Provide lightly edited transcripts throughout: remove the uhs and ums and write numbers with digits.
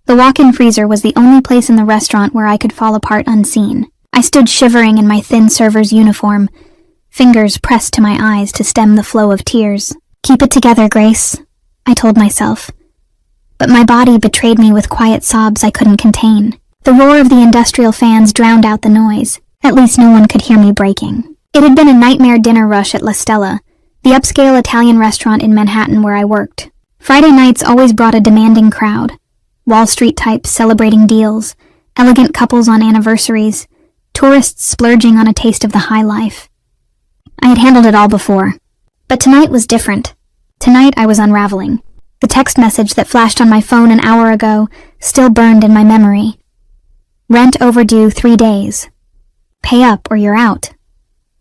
The walk-in freezer was the only place in the restaurant where I could fall apart unseen. I stood shivering in my thin server's uniform, fingers pressed to my eyes to stem the flow of tears. "Keep it together, Grace," I told myself. But my body betrayed me with quiet sobs I couldn't contain. The roar of the industrial fans drowned out the noise. At least no one could hear me breaking. It had been a nightmare dinner rush at La Stella, the upscale Italian restaurant in Manhattan where I worked. Friday nights always brought a demanding crowd. Wall Street types celebrating deals, elegant couples on anniversaries, tourists splurging on a taste of the high life. I had handled it all before. But tonight was different. Tonight I was unraveling. The text message that flashed on my phone an hour ago still burned in my memory. Rent overdue 3 days. Pay up or you're out.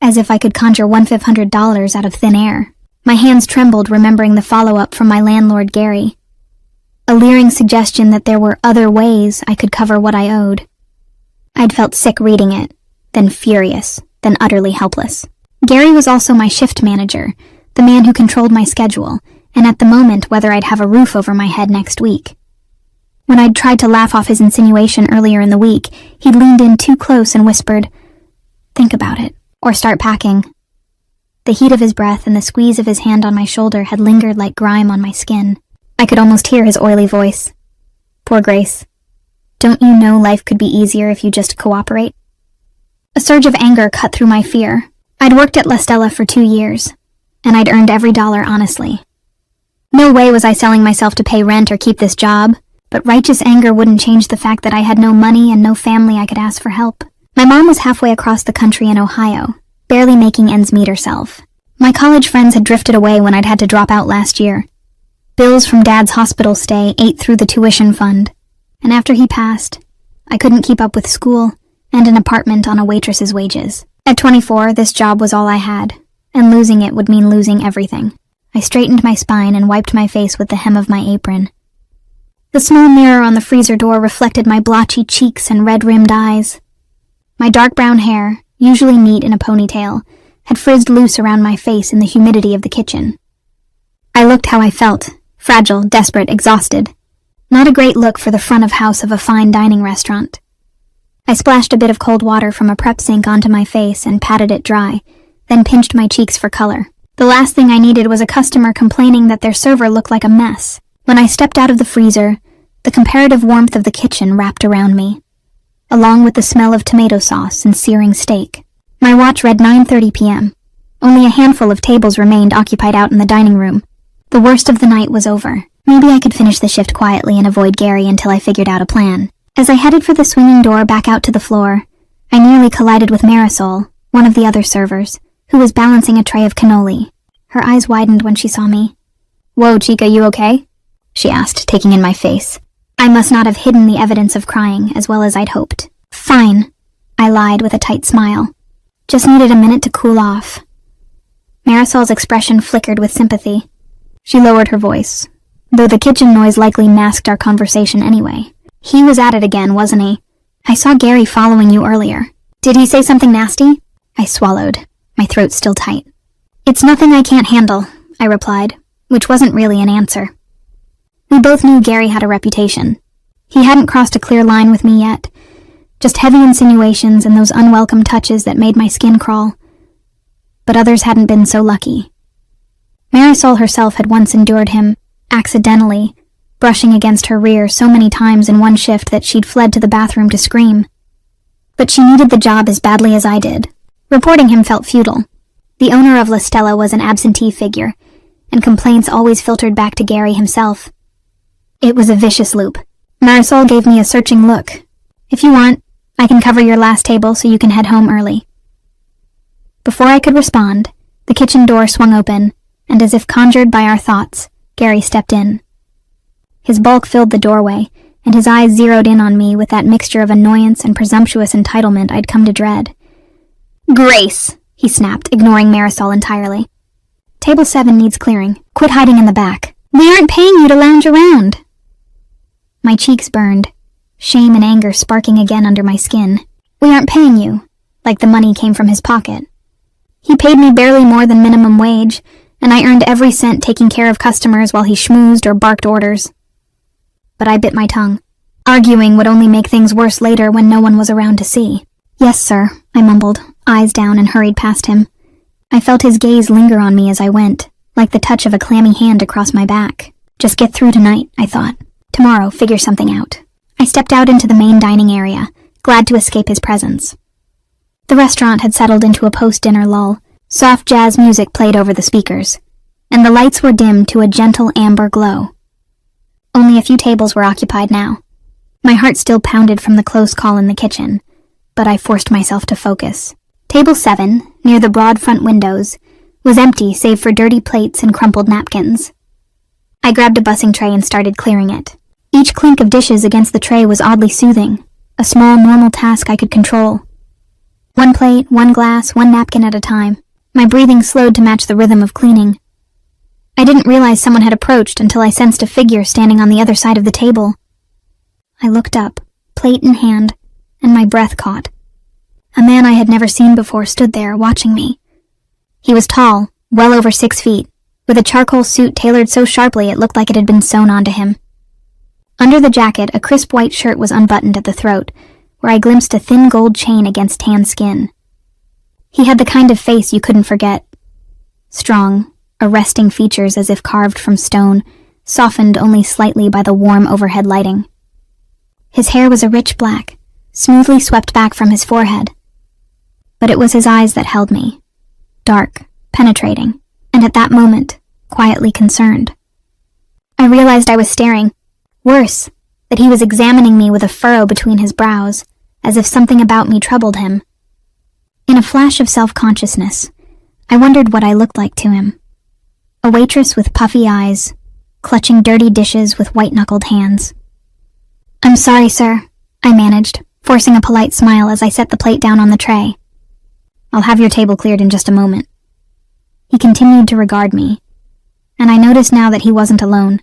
As if I could conjure $1,500 out of thin air. My hands trembled remembering the follow-up from my landlord Gary. A leering suggestion that there were other ways I could cover what I owed. I'd felt sick reading it, then furious, then utterly helpless. Gary was also my shift manager, the man who controlled my schedule, and at the moment whether I'd have a roof over my head next week. When I'd tried to laugh off his insinuation earlier in the week, he'd leaned in too close and whispered, "Think about it, or start packing." The heat of his breath and the squeeze of his hand on my shoulder had lingered like grime on my skin. I could almost hear his oily voice. "Poor Grace. Don't you know life could be easier if you just cooperate?" A surge of anger cut through my fear. I'd worked at La Stella for 2 years, and I'd earned every dollar honestly. No way was I selling myself to pay rent or keep this job, but righteous anger wouldn't change the fact that I had no money and no family I could ask for help. My mom was halfway across the country in Ohio, barely making ends meet herself. My college friends had drifted away when I'd had to drop out last year. Bills from Dad's hospital stay ate through the tuition fund, and after he passed, I couldn't keep up with school and an apartment on a waitress's wages. At 24, this job was all I had, and losing it would mean losing everything. I straightened my spine and wiped my face with the hem of my apron. The small mirror on the freezer door reflected my blotchy cheeks and red-rimmed eyes. My dark brown hair, usually neat in a ponytail, had frizzed loose around my face in the humidity of the kitchen. I looked how I felt. Fragile, desperate, exhausted. Not a great look for the front of house of a fine dining restaurant. I splashed a bit of cold water from a prep sink onto my face and patted it dry, then pinched my cheeks for color. The last thing I needed was a customer complaining that their server looked like a mess. When I stepped out of the freezer, the comparative warmth of the kitchen wrapped around me, along with the smell of tomato sauce and searing steak. My watch read 9:30 p.m. Only a handful of tables remained occupied out in the dining room. The worst of the night was over. Maybe I could finish the shift quietly and avoid Gary until I figured out a plan. As I headed for the swinging door back out to the floor, I nearly collided with Marisol, one of the other servers, who was balancing a tray of cannoli. Her eyes widened when she saw me. "Whoa, Chica, you okay?" she asked, taking in my face. I must not have hidden the evidence of crying as well as I'd hoped. "Fine," I lied with a tight smile. "Just needed a minute to cool off." Marisol's expression flickered with sympathy. She lowered her voice, though the kitchen noise likely masked our conversation anyway. "He was at it again, wasn't he? I saw Gary following you earlier. Did he say something nasty?" I swallowed, my throat still tight. "It's nothing I can't handle," I replied, which wasn't really an answer. We both knew Gary had a reputation. He hadn't crossed a clear line with me yet, just heavy insinuations and those unwelcome touches that made my skin crawl. But others hadn't been so lucky. Marisol herself had once endured him, accidentally, brushing against her rear so many times in one shift that she'd fled to the bathroom to scream. But she needed the job as badly as I did. Reporting him felt futile. The owner of La Stella was an absentee figure, and complaints always filtered back to Gary himself. It was a vicious loop. Marisol gave me a searching look. "If you want, I can cover your last table so you can head home early." Before I could respond, the kitchen door swung open, and as if conjured by our thoughts, Gary stepped in. His bulk filled the doorway, and his eyes zeroed in on me with that mixture of annoyance and presumptuous entitlement I'd come to dread. "Grace!" he snapped, ignoring Marisol entirely. "Table 7 needs clearing. Quit hiding in the back. We aren't paying you to lounge around." My cheeks burned, shame and anger sparking again under my skin. "We aren't paying you," like the money came from his pocket. He paid me barely more than minimum wage, and I earned every cent taking care of customers while he schmoozed or barked orders. But I bit my tongue. Arguing would only make things worse later when no one was around to see. "Yes, sir," I mumbled, eyes down, and hurried past him. I felt his gaze linger on me as I went, like the touch of a clammy hand across my back. Just get through tonight, I thought. Tomorrow, figure something out. I stepped out into the main dining area, glad to escape his presence. The restaurant had settled into a post-dinner lull. Soft jazz music played over the speakers, and the lights were dimmed to a gentle amber glow. Only a few tables were occupied now. My heart still pounded from the close call in the kitchen, but I forced myself to focus. Table 7, near the broad front windows, was empty save for dirty plates and crumpled napkins. I grabbed a bussing tray and started clearing it. Each clink of dishes against the tray was oddly soothing, a small, normal task I could control. One plate, one glass, one napkin at a time. My breathing slowed to match the rhythm of cleaning. I didn't realize someone had approached until I sensed a figure standing on the other side of the table. I looked up, plate in hand, and my breath caught. A man I had never seen before stood there, watching me. He was tall, well over 6 feet, with a charcoal suit tailored so sharply it looked like it had been sewn onto him. Under the jacket, a crisp white shirt was unbuttoned at the throat, where I glimpsed a thin gold chain against tan skin. He had the kind of face you couldn't forget. Strong, arresting features as if carved from stone, softened only slightly by the warm overhead lighting. His hair was a rich black, smoothly swept back from his forehead. But it was his eyes that held me. Dark, penetrating, and at that moment, quietly concerned. I realized I was staring. Worse, that he was examining me with a furrow between his brows, as if something about me troubled him. In a flash of self-consciousness, I wondered what I looked like to him. A waitress with puffy eyes, clutching dirty dishes with white-knuckled hands. "I'm sorry, sir," I managed, forcing a polite smile as I set the plate down on the tray. "I'll have your table cleared in just a moment." He continued to regard me, and I noticed now that he wasn't alone.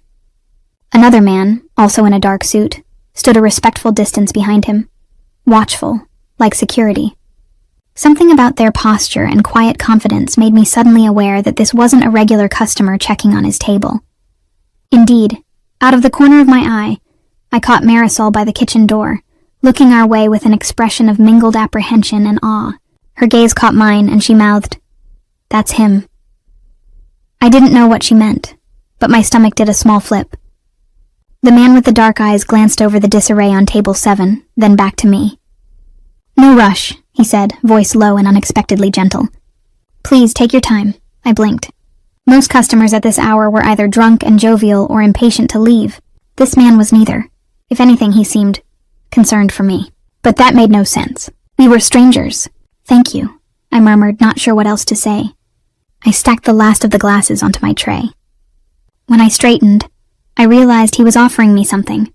Another man, also in a dark suit, stood a respectful distance behind him, watchful, like security. Something about their posture and quiet confidence made me suddenly aware that this wasn't a regular customer checking on his table. Indeed, out of the corner of my eye, I caught Marisol by the kitchen door, looking our way with an expression of mingled apprehension and awe. Her gaze caught mine, and she mouthed, "That's him." I didn't know what she meant, but my stomach did a small flip. The man with the dark eyes glanced over the disarray on table 7, then back to me. "No rush," he said, voice low and unexpectedly gentle. "Please take your time." I blinked. Most customers at this hour were either drunk and jovial or impatient to leave. This man was neither. If anything, he seemed concerned for me. But that made no sense. We were strangers. "Thank you," I murmured, not sure what else to say. I stacked the last of the glasses onto my tray. When I straightened, I realized he was offering me something.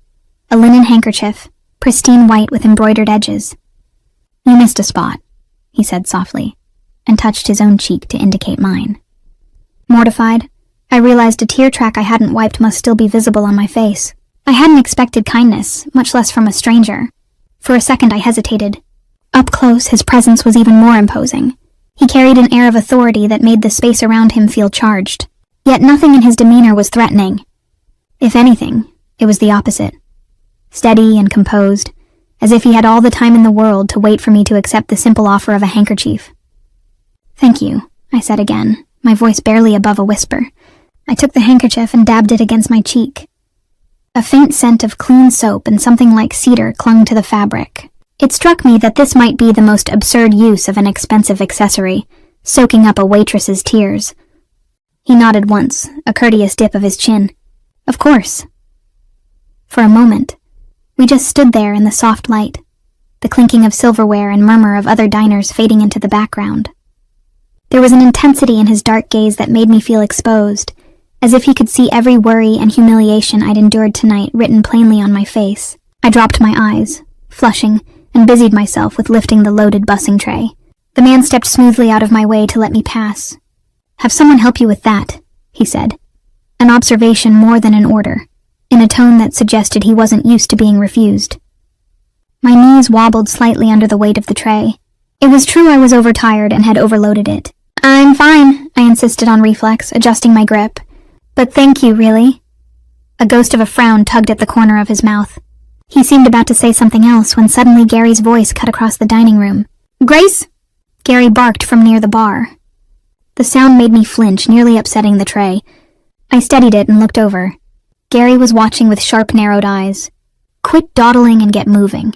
A linen handkerchief, pristine white with embroidered edges. "You missed a spot," he said softly, and touched his own cheek to indicate mine. Mortified, I realized a tear track I hadn't wiped must still be visible on my face. I hadn't expected kindness, much less from a stranger. For a second I hesitated. Up close, his presence was even more imposing. He carried an air of authority that made the space around him feel charged. Yet nothing in his demeanor was threatening. If anything, it was the opposite. Steady and composed, as if he had all the time in the world to wait for me to accept the simple offer of a handkerchief. "Thank you," I said again, my voice barely above a whisper. I took the handkerchief and dabbed it against my cheek. A faint scent of clean soap and something like cedar clung to the fabric. It struck me that this might be the most absurd use of an expensive accessory, soaking up a waitress's tears. He nodded once, a courteous dip of his chin. "Of course." For a moment, we just stood there in the soft light, the clinking of silverware and murmur of other diners fading into the background. There was an intensity in his dark gaze that made me feel exposed, as if he could see every worry and humiliation I'd endured tonight written plainly on my face. I dropped my eyes, flushing, and busied myself with lifting the loaded bussing tray. The man stepped smoothly out of my way to let me pass. "Have someone help you with that," he said, an observation more than an order, in a tone that suggested he wasn't used to being refused. My knees wobbled slightly under the weight of the tray. It was true I was overtired and had overloaded it. "I'm fine," I insisted on reflex, adjusting my grip. "But thank you, really." A ghost of a frown tugged at the corner of his mouth. He seemed about to say something else when suddenly Gary's voice cut across the dining room. "Grace!" Gary barked from near the bar. The sound made me flinch, nearly upsetting the tray. I steadied it and looked over. Gary was watching with sharp, narrowed eyes. "Quit dawdling and get moving."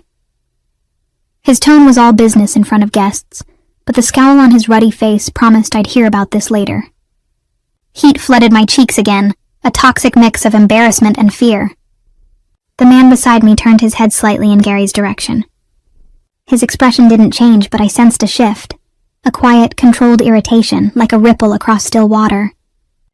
His tone was all business in front of guests, but the scowl on his ruddy face promised I'd hear about this later. Heat flooded my cheeks again, a toxic mix of embarrassment and fear. The man beside me turned his head slightly in Gary's direction. His expression didn't change, but I sensed a shift. A quiet, controlled irritation, like a ripple across still water.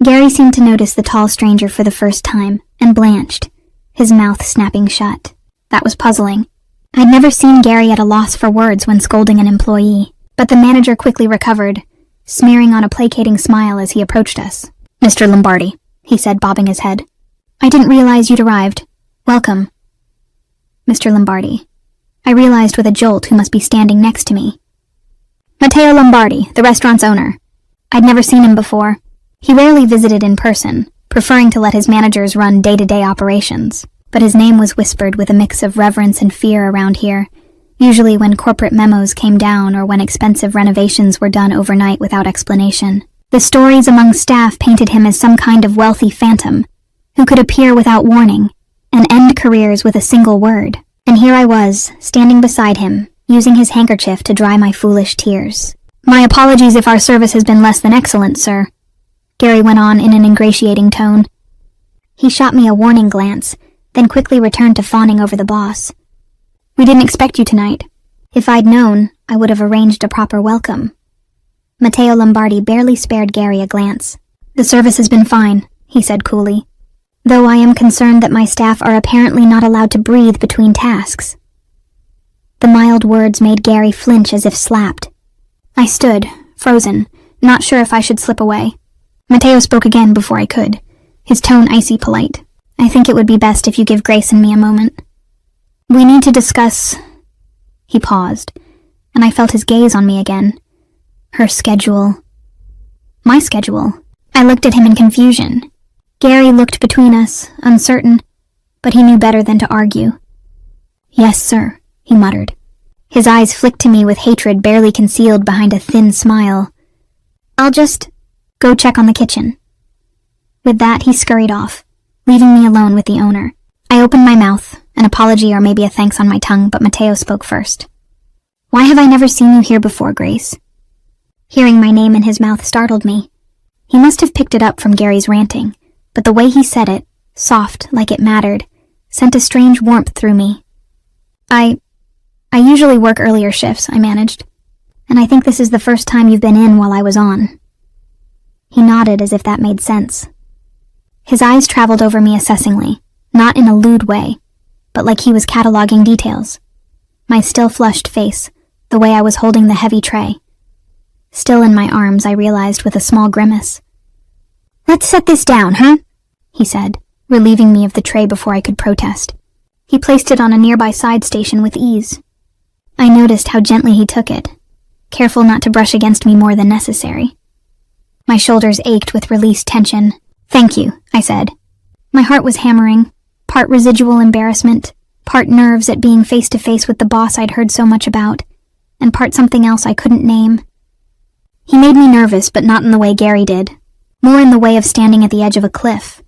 Gary seemed to notice the tall stranger for the first time, and blanched, his mouth snapping shut. That was puzzling. I'd never seen Gary at a loss for words when scolding an employee, but the manager quickly recovered, smearing on a placating smile as he approached us. "Mr. Lombardi," he said, bobbing his head. "I didn't realize you'd arrived. Welcome." Mr. Lombardi. I realized with a jolt who must be standing next to me. Matteo Lombardi, the restaurant's owner. I'd never seen him before. He rarely visited in person, preferring to let his managers run day-to-day operations, but his name was whispered with a mix of reverence and fear around here, usually when corporate memos came down or when expensive renovations were done overnight without explanation. The stories among staff painted him as some kind of wealthy phantom, who could appear without warning, and end careers with a single word. And here I was, standing beside him, using his handkerchief to dry my foolish tears. "My apologies if our service has been less than excellent, sir," Gary went on in an ingratiating tone. He shot me a warning glance, then quickly returned to fawning over the boss. "We didn't expect you tonight. If I'd known, I would have arranged a proper welcome." Matteo Lombardi barely spared Gary a glance. "The service has been fine," he said coolly, "though I am concerned that my staff are apparently not allowed to breathe between tasks." The mild words made Gary flinch as if slapped. I stood, frozen, not sure if I should slip away. Matteo spoke again before I could, his tone icy polite. "I think it would be best if you give Grace and me a moment. We need to discuss—" He paused, and I felt his gaze on me again. Her schedule. My schedule. I looked at him in confusion. Gary looked between us, uncertain, but he knew better than to argue. "Yes, sir," he muttered. His eyes flicked to me with hatred barely concealed behind a thin smile. "I'll just go check on the kitchen." With that, he scurried off, leaving me alone with the owner. I opened my mouth, an apology or maybe a thanks on my tongue, but Matteo spoke first. "Why have I never seen you here before, Grace?" Hearing my name in his mouth startled me. He must have picked it up from Gary's ranting, but the way he said it, soft, like it mattered, sent a strange warmth through me. I usually work earlier shifts," I managed, "and I think this is the first time you've been in while I was on." He nodded as if that made sense. His eyes traveled over me assessingly, not in a lewd way, but like he was cataloging details. My still flushed face, the way I was holding the heavy tray. Still in my arms, I realized with a small grimace. "Let's set this down, huh?" he said, relieving me of the tray before I could protest. He placed it on a nearby side station with ease. I noticed how gently he took it, careful not to brush against me more than necessary. My shoulders ached with released tension. "Thank you," I said. My heart was hammering, part residual embarrassment, part nerves at being face to face with the boss I'd heard so much about, and part something else I couldn't name. He made me nervous, but not in the way Gary did, more in the way of standing at the edge of a cliff,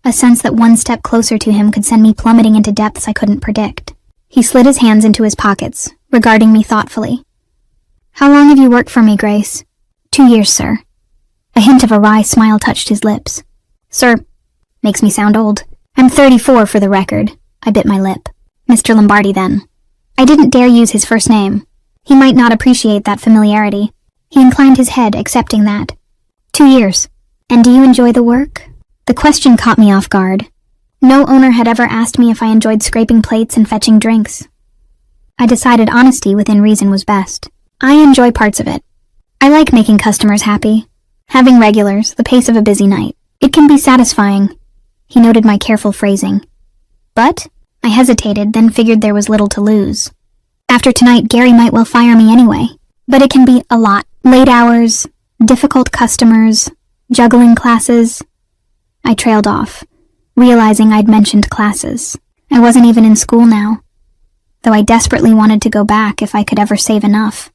a sense that one step closer to him could send me plummeting into depths I couldn't predict. He slid his hands into his pockets, regarding me thoughtfully. "How long have you worked for me, Grace?" 2 years, sir." A hint of a wry smile touched his lips. "Sir, makes me sound old. I'm 34 for the record." I bit my lip. "Mr. Lombardi, then." I didn't dare use his first name. He might not appreciate that familiarity. He inclined his head, accepting that. 2 years. "And do you enjoy the work?" The question caught me off guard. No owner had ever asked me if I enjoyed scraping plates and fetching drinks. I decided honesty within reason was best. "I enjoy parts of it. I like making customers happy. Having regulars, the pace of a busy night. It can be satisfying." He noted my careful phrasing. "But," I hesitated, then figured there was little to lose. "After tonight, Gary might well fire me anyway. But it can be a lot. Late hours, difficult customers, juggling classes." I trailed off, realizing I'd mentioned classes. I wasn't even in school now, though I desperately wanted to go back if I could ever save enough.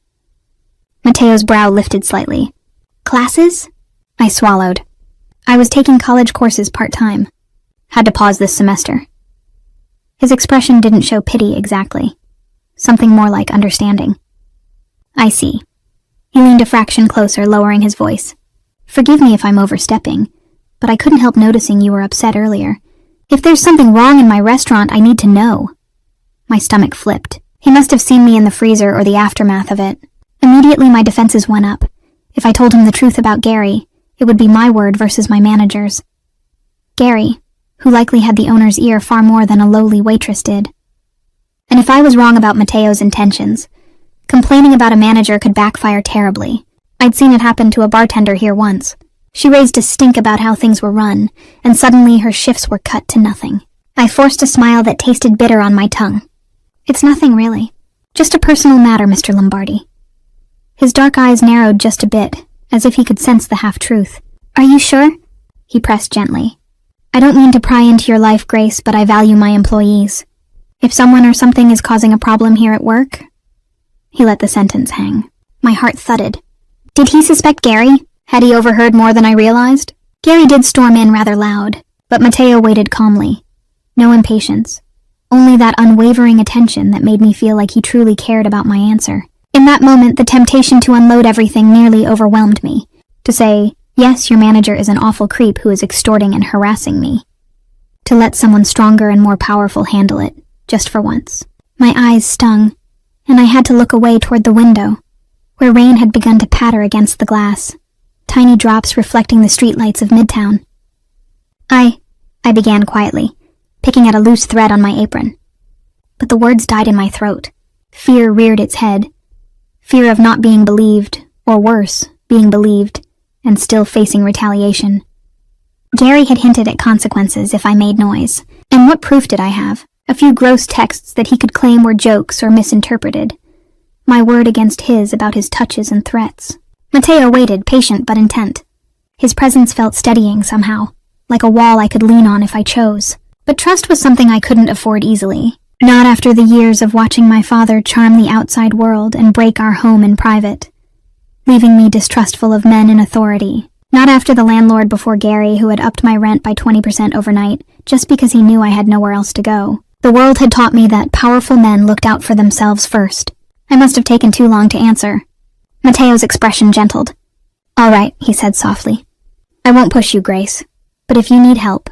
Mateo's brow lifted slightly. Classes? I swallowed. I was taking college courses part-time. Had to pause this semester. His expression didn't show pity exactly. Something more like understanding. I see. He leaned a fraction closer, lowering his voice. Forgive me if I'm overstepping, but I couldn't help noticing you were upset earlier. If there's something wrong in my restaurant, I need to know. My stomach flipped. He must have seen me in the freezer or the aftermath of it. Immediately my defenses went up. If I told him the truth about Gary, it would be my word versus my manager's. Gary, who likely had the owner's ear far more than a lowly waitress did. And if I was wrong about Mateo's intentions, complaining about a manager could backfire terribly. I'd seen it happen to a bartender here once. She raised a stink about how things were run, and suddenly her shifts were cut to nothing. I forced a smile that tasted bitter on my tongue. It's nothing, really. Just a personal matter, Mr. Lombardi. His dark eyes narrowed just a bit, as if he could sense the half-truth. Are you sure? He pressed gently. I don't mean to pry into your life, Grace, but I value my employees. If someone or something is causing a problem here at work... He let the sentence hang. My heart thudded. Did he suspect Gary? Had he overheard more than I realized? Gary did storm in rather loud, but Mateo waited calmly. No impatience. Only that unwavering attention that made me feel like he truly cared about my answer. In that moment, the temptation to unload everything nearly overwhelmed me. To say, yes, your manager is an awful creep who is extorting and harassing me. To let someone stronger and more powerful handle it, just for once. My eyes stung, and I had to look away toward the window, where rain had begun to patter against the glass, tiny drops reflecting the streetlights of Midtown. I began quietly, picking at a loose thread on my apron. But the words died in my throat. Fear reared its head. Fear of not being believed, or worse, being believed, and still facing retaliation. Gary had hinted at consequences if I made noise, and what proof did I have? A few gross texts that he could claim were jokes or misinterpreted. My word against his about his touches and threats. Mateo waited, patient but intent. His presence felt steadying somehow, like a wall I could lean on if I chose. But trust was something I couldn't afford easily. Not after the years of watching my father charm the outside world and break our home in private, leaving me distrustful of men in authority. Not after the landlord before Gary who had upped my rent by 20% overnight, just because he knew I had nowhere else to go. The world had taught me that powerful men looked out for themselves first. I must have taken too long to answer. Mateo's expression gentled. All right, he said softly. I won't push you, Grace, but if you need help.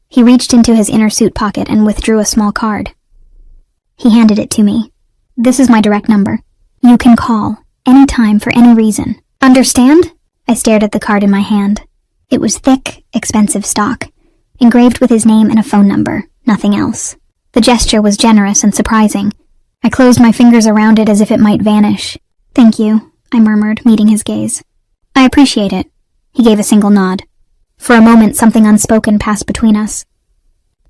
He reached into his inner suit pocket and withdrew a small card. He handed it to me. This is my direct number. You can call, anytime for any reason. Understand? I stared at the card in my hand. It was thick, expensive stock, engraved with his name and a phone number, nothing else. The gesture was generous and surprising. I closed my fingers around it as if it might vanish. Thank you, I murmured, meeting his gaze. I appreciate it. He gave a single nod. For a moment, something unspoken passed between us.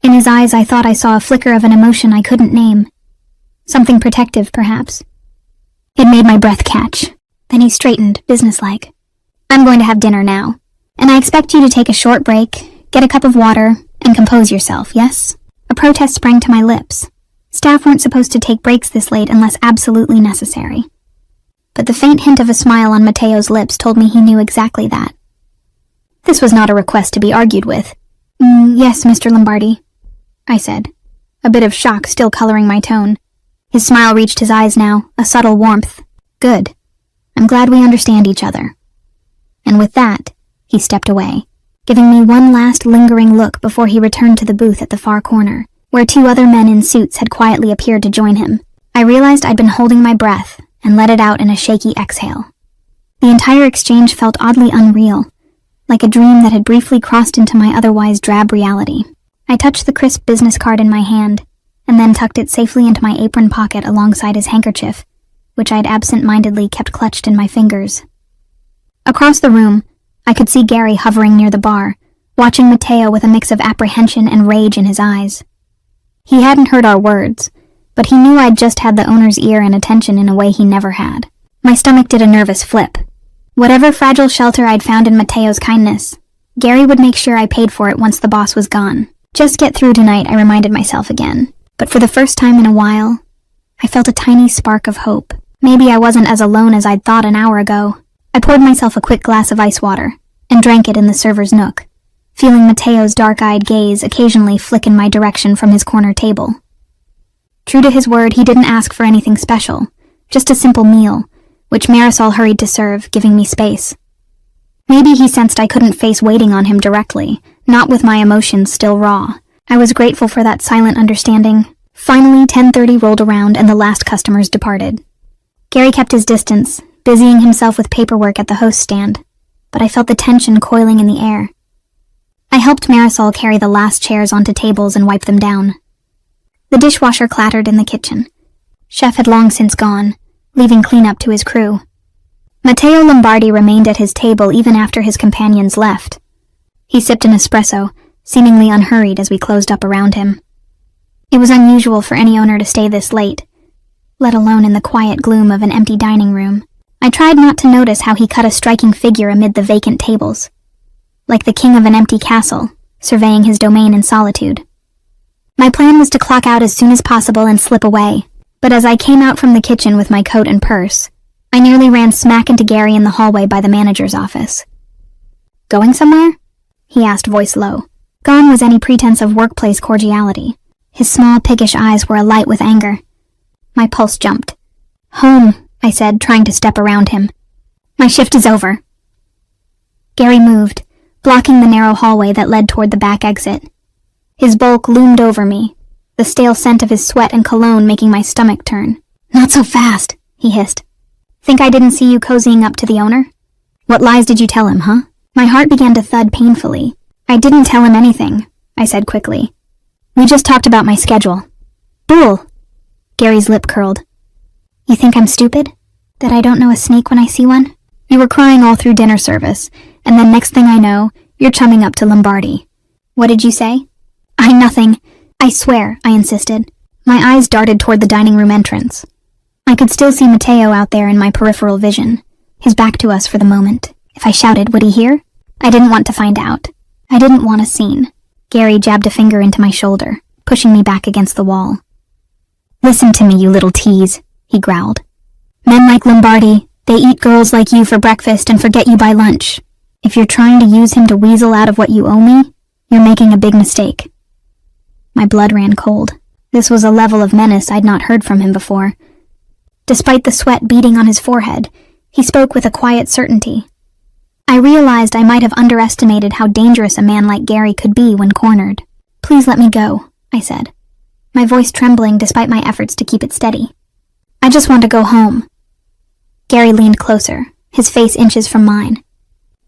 In his eyes, I thought I saw a flicker of an emotion I couldn't name. Something protective, perhaps. It made my breath catch. Then he straightened, businesslike. I'm going to have dinner now, and I expect you to take a short break, get a cup of water, and compose yourself, yes? A protest sprang to my lips. Staff weren't supposed to take breaks this late unless absolutely necessary. But the faint hint of a smile on Mateo's lips told me he knew exactly that. This was not a request to be argued with. Yes, Mr. Lombardi, I said, a bit of shock still coloring my tone. His smile reached his eyes now, a subtle warmth. Good. I'm glad we understand each other. And with that, he stepped away, giving me one last lingering look before he returned to the booth at the far corner, where two other men in suits had quietly appeared to join him. I realized I'd been holding my breath and let it out in a shaky exhale. The entire exchange felt oddly unreal, like a dream that had briefly crossed into my otherwise drab reality. I touched the crisp business card in my hand, and then tucked it safely into my apron pocket alongside his handkerchief, which I'd absent-mindedly kept clutched in my fingers. Across the room, I could see Gary hovering near the bar, watching Mateo with a mix of apprehension and rage in his eyes. He hadn't heard our words, but he knew I'd just had the owner's ear and attention in a way he never had. My stomach did a nervous flip. Whatever fragile shelter I'd found in Mateo's kindness, Gary would make sure I paid for it once the boss was gone. Just get through tonight, I reminded myself again. But for the first time in a while, I felt a tiny spark of hope. Maybe I wasn't as alone as I'd thought an hour ago. I poured myself a quick glass of ice water and drank it in the server's nook, feeling Mateo's dark-eyed gaze occasionally flick in my direction from his corner table. True to his word, he didn't ask for anything special, just a simple meal, which Marisol hurried to serve, giving me space. Maybe he sensed I couldn't face waiting on him directly, not with my emotions still raw. I was grateful for that silent understanding. Finally, 10:30 rolled around and the last customers departed. Gary kept his distance, busying himself with paperwork at the host stand, but I felt the tension coiling in the air. I helped Marisol carry the last chairs onto tables and wipe them down. The dishwasher clattered in the kitchen. Chef had long since gone, leaving cleanup to his crew. Matteo Lombardi remained at his table even after his companions left. He sipped an espresso, seemingly unhurried as we closed up around him. It was unusual for any owner to stay this late, let alone in the quiet gloom of an empty dining room. I tried not to notice how he cut a striking figure amid the vacant tables, like the king of an empty castle, surveying his domain in solitude. My plan was to clock out as soon as possible and slip away, but as I came out from the kitchen with my coat and purse, I nearly ran smack into Gary in the hallway by the manager's office. "Going somewhere?" he asked, voice low. Gone was any pretense of workplace cordiality. His small, piggish eyes were alight with anger. My pulse jumped. "Home," I said, trying to step around him. "My shift is over." Gary moved, blocking the narrow hallway that led toward the back exit. His bulk loomed over me, the stale scent of his sweat and cologne making my stomach turn. "Not so fast," he hissed. "Think I didn't see you cozying up to the owner? What lies did you tell him, huh?" My heart began to thud painfully. "I didn't tell him anything," I said quickly. "We just talked about my schedule." "Bull!" Gary's lip curled. "You think I'm stupid? That I don't know a snake when I see one? You were crying all through dinner service, and then next thing I know, you're chumming up to Lombardi. What did you say?" Nothing. I swear," I insisted. My eyes darted toward the dining room entrance. I could still see Matteo out there in my peripheral vision, his back to us for the moment. If I shouted, would he hear? I didn't want to find out. I didn't want a scene. Gary jabbed a finger into my shoulder, pushing me back against the wall. "Listen to me, you little tease," he growled. "Men like Lombardi, they eat girls like you for breakfast and forget you by lunch. If you're trying to use him to weasel out of what you owe me, you're making a big mistake." My blood ran cold. This was a level of menace I'd not heard from him before. Despite the sweat beading on his forehead, he spoke with a quiet certainty. I realized I might have underestimated how dangerous a man like Gary could be when cornered. "Please let me go," I said, my voice trembling despite my efforts to keep it steady. "I just want to go home." Gary leaned closer, his face inches from mine.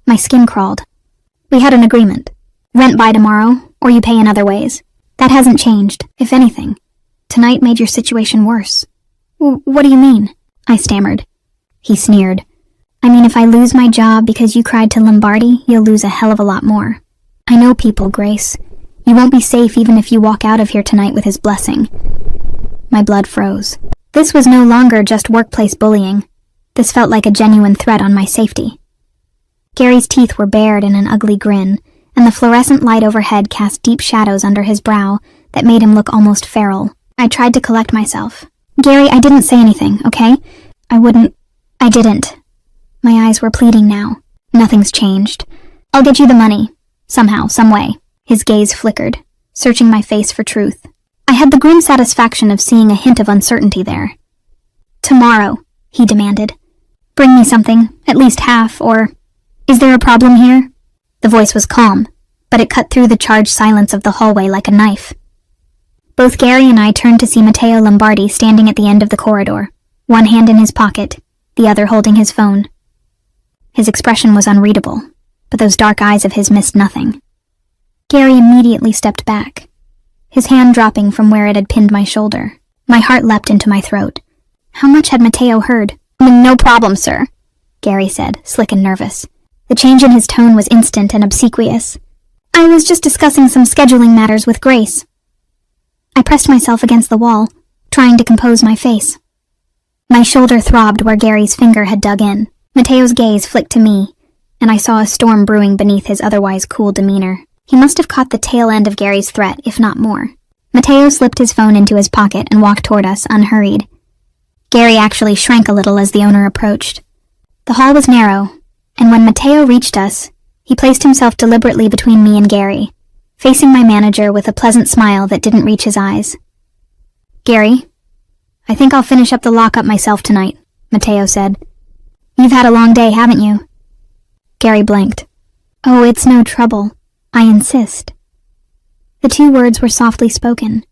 My skin crawled. "We had an agreement. Rent by tomorrow, or you pay in other ways. That hasn't changed, if anything. Tonight made your situation worse." What do you mean?" I stammered. He sneered. "I mean, if I lose my job because you cried to Lombardi, you'll lose a hell of a lot more. I know people, Grace. You won't be safe even if you walk out of here tonight with his blessing." My blood froze. This was no longer just workplace bullying. This felt like a genuine threat on my safety. Gary's teeth were bared in an ugly grin, and the fluorescent light overhead cast deep shadows under his brow that made him look almost feral. I tried to collect myself. "Gary, I didn't say anything, okay? I didn't. My eyes were pleading now. Nothing's changed. I'll get you the money. Somehow, some way." His gaze flickered, searching my face for truth. I had the grim satisfaction of seeing a hint of uncertainty there. "Tomorrow," he demanded. "Bring me something, at least half, or... Is there a problem here?" The voice was calm, but it cut through the charged silence of the hallway like a knife. Both Gary and I turned to see Matteo Lombardi standing at the end of the corridor, one hand in his pocket, the other holding his phone. His expression was unreadable, but those dark eyes of his missed nothing. Gary immediately stepped back, his hand dropping from where it had pinned my shoulder. My heart leapt into my throat. How much had Matteo heard? "No problem, sir," Gary said, slick and nervous. The change in his tone was instant and obsequious. "I was just discussing some scheduling matters with Grace." I pressed myself against the wall, trying to compose my face. My shoulder throbbed where Gary's finger had dug in. Matteo's gaze flicked to me, and I saw a storm brewing beneath his otherwise cool demeanor. He must have caught the tail end of Gary's threat, if not more. Mateo slipped his phone into his pocket and walked toward us, unhurried. Gary actually shrank a little as the owner approached. The hall was narrow, and when Mateo reached us, he placed himself deliberately between me and Gary, facing my manager with a pleasant smile that didn't reach his eyes. "Gary, I think I'll finish up the lockup myself tonight," Mateo said. "You've had a long day, haven't you?" Gary blinked. "Oh, it's no trouble. I insist." The two words were softly spoken,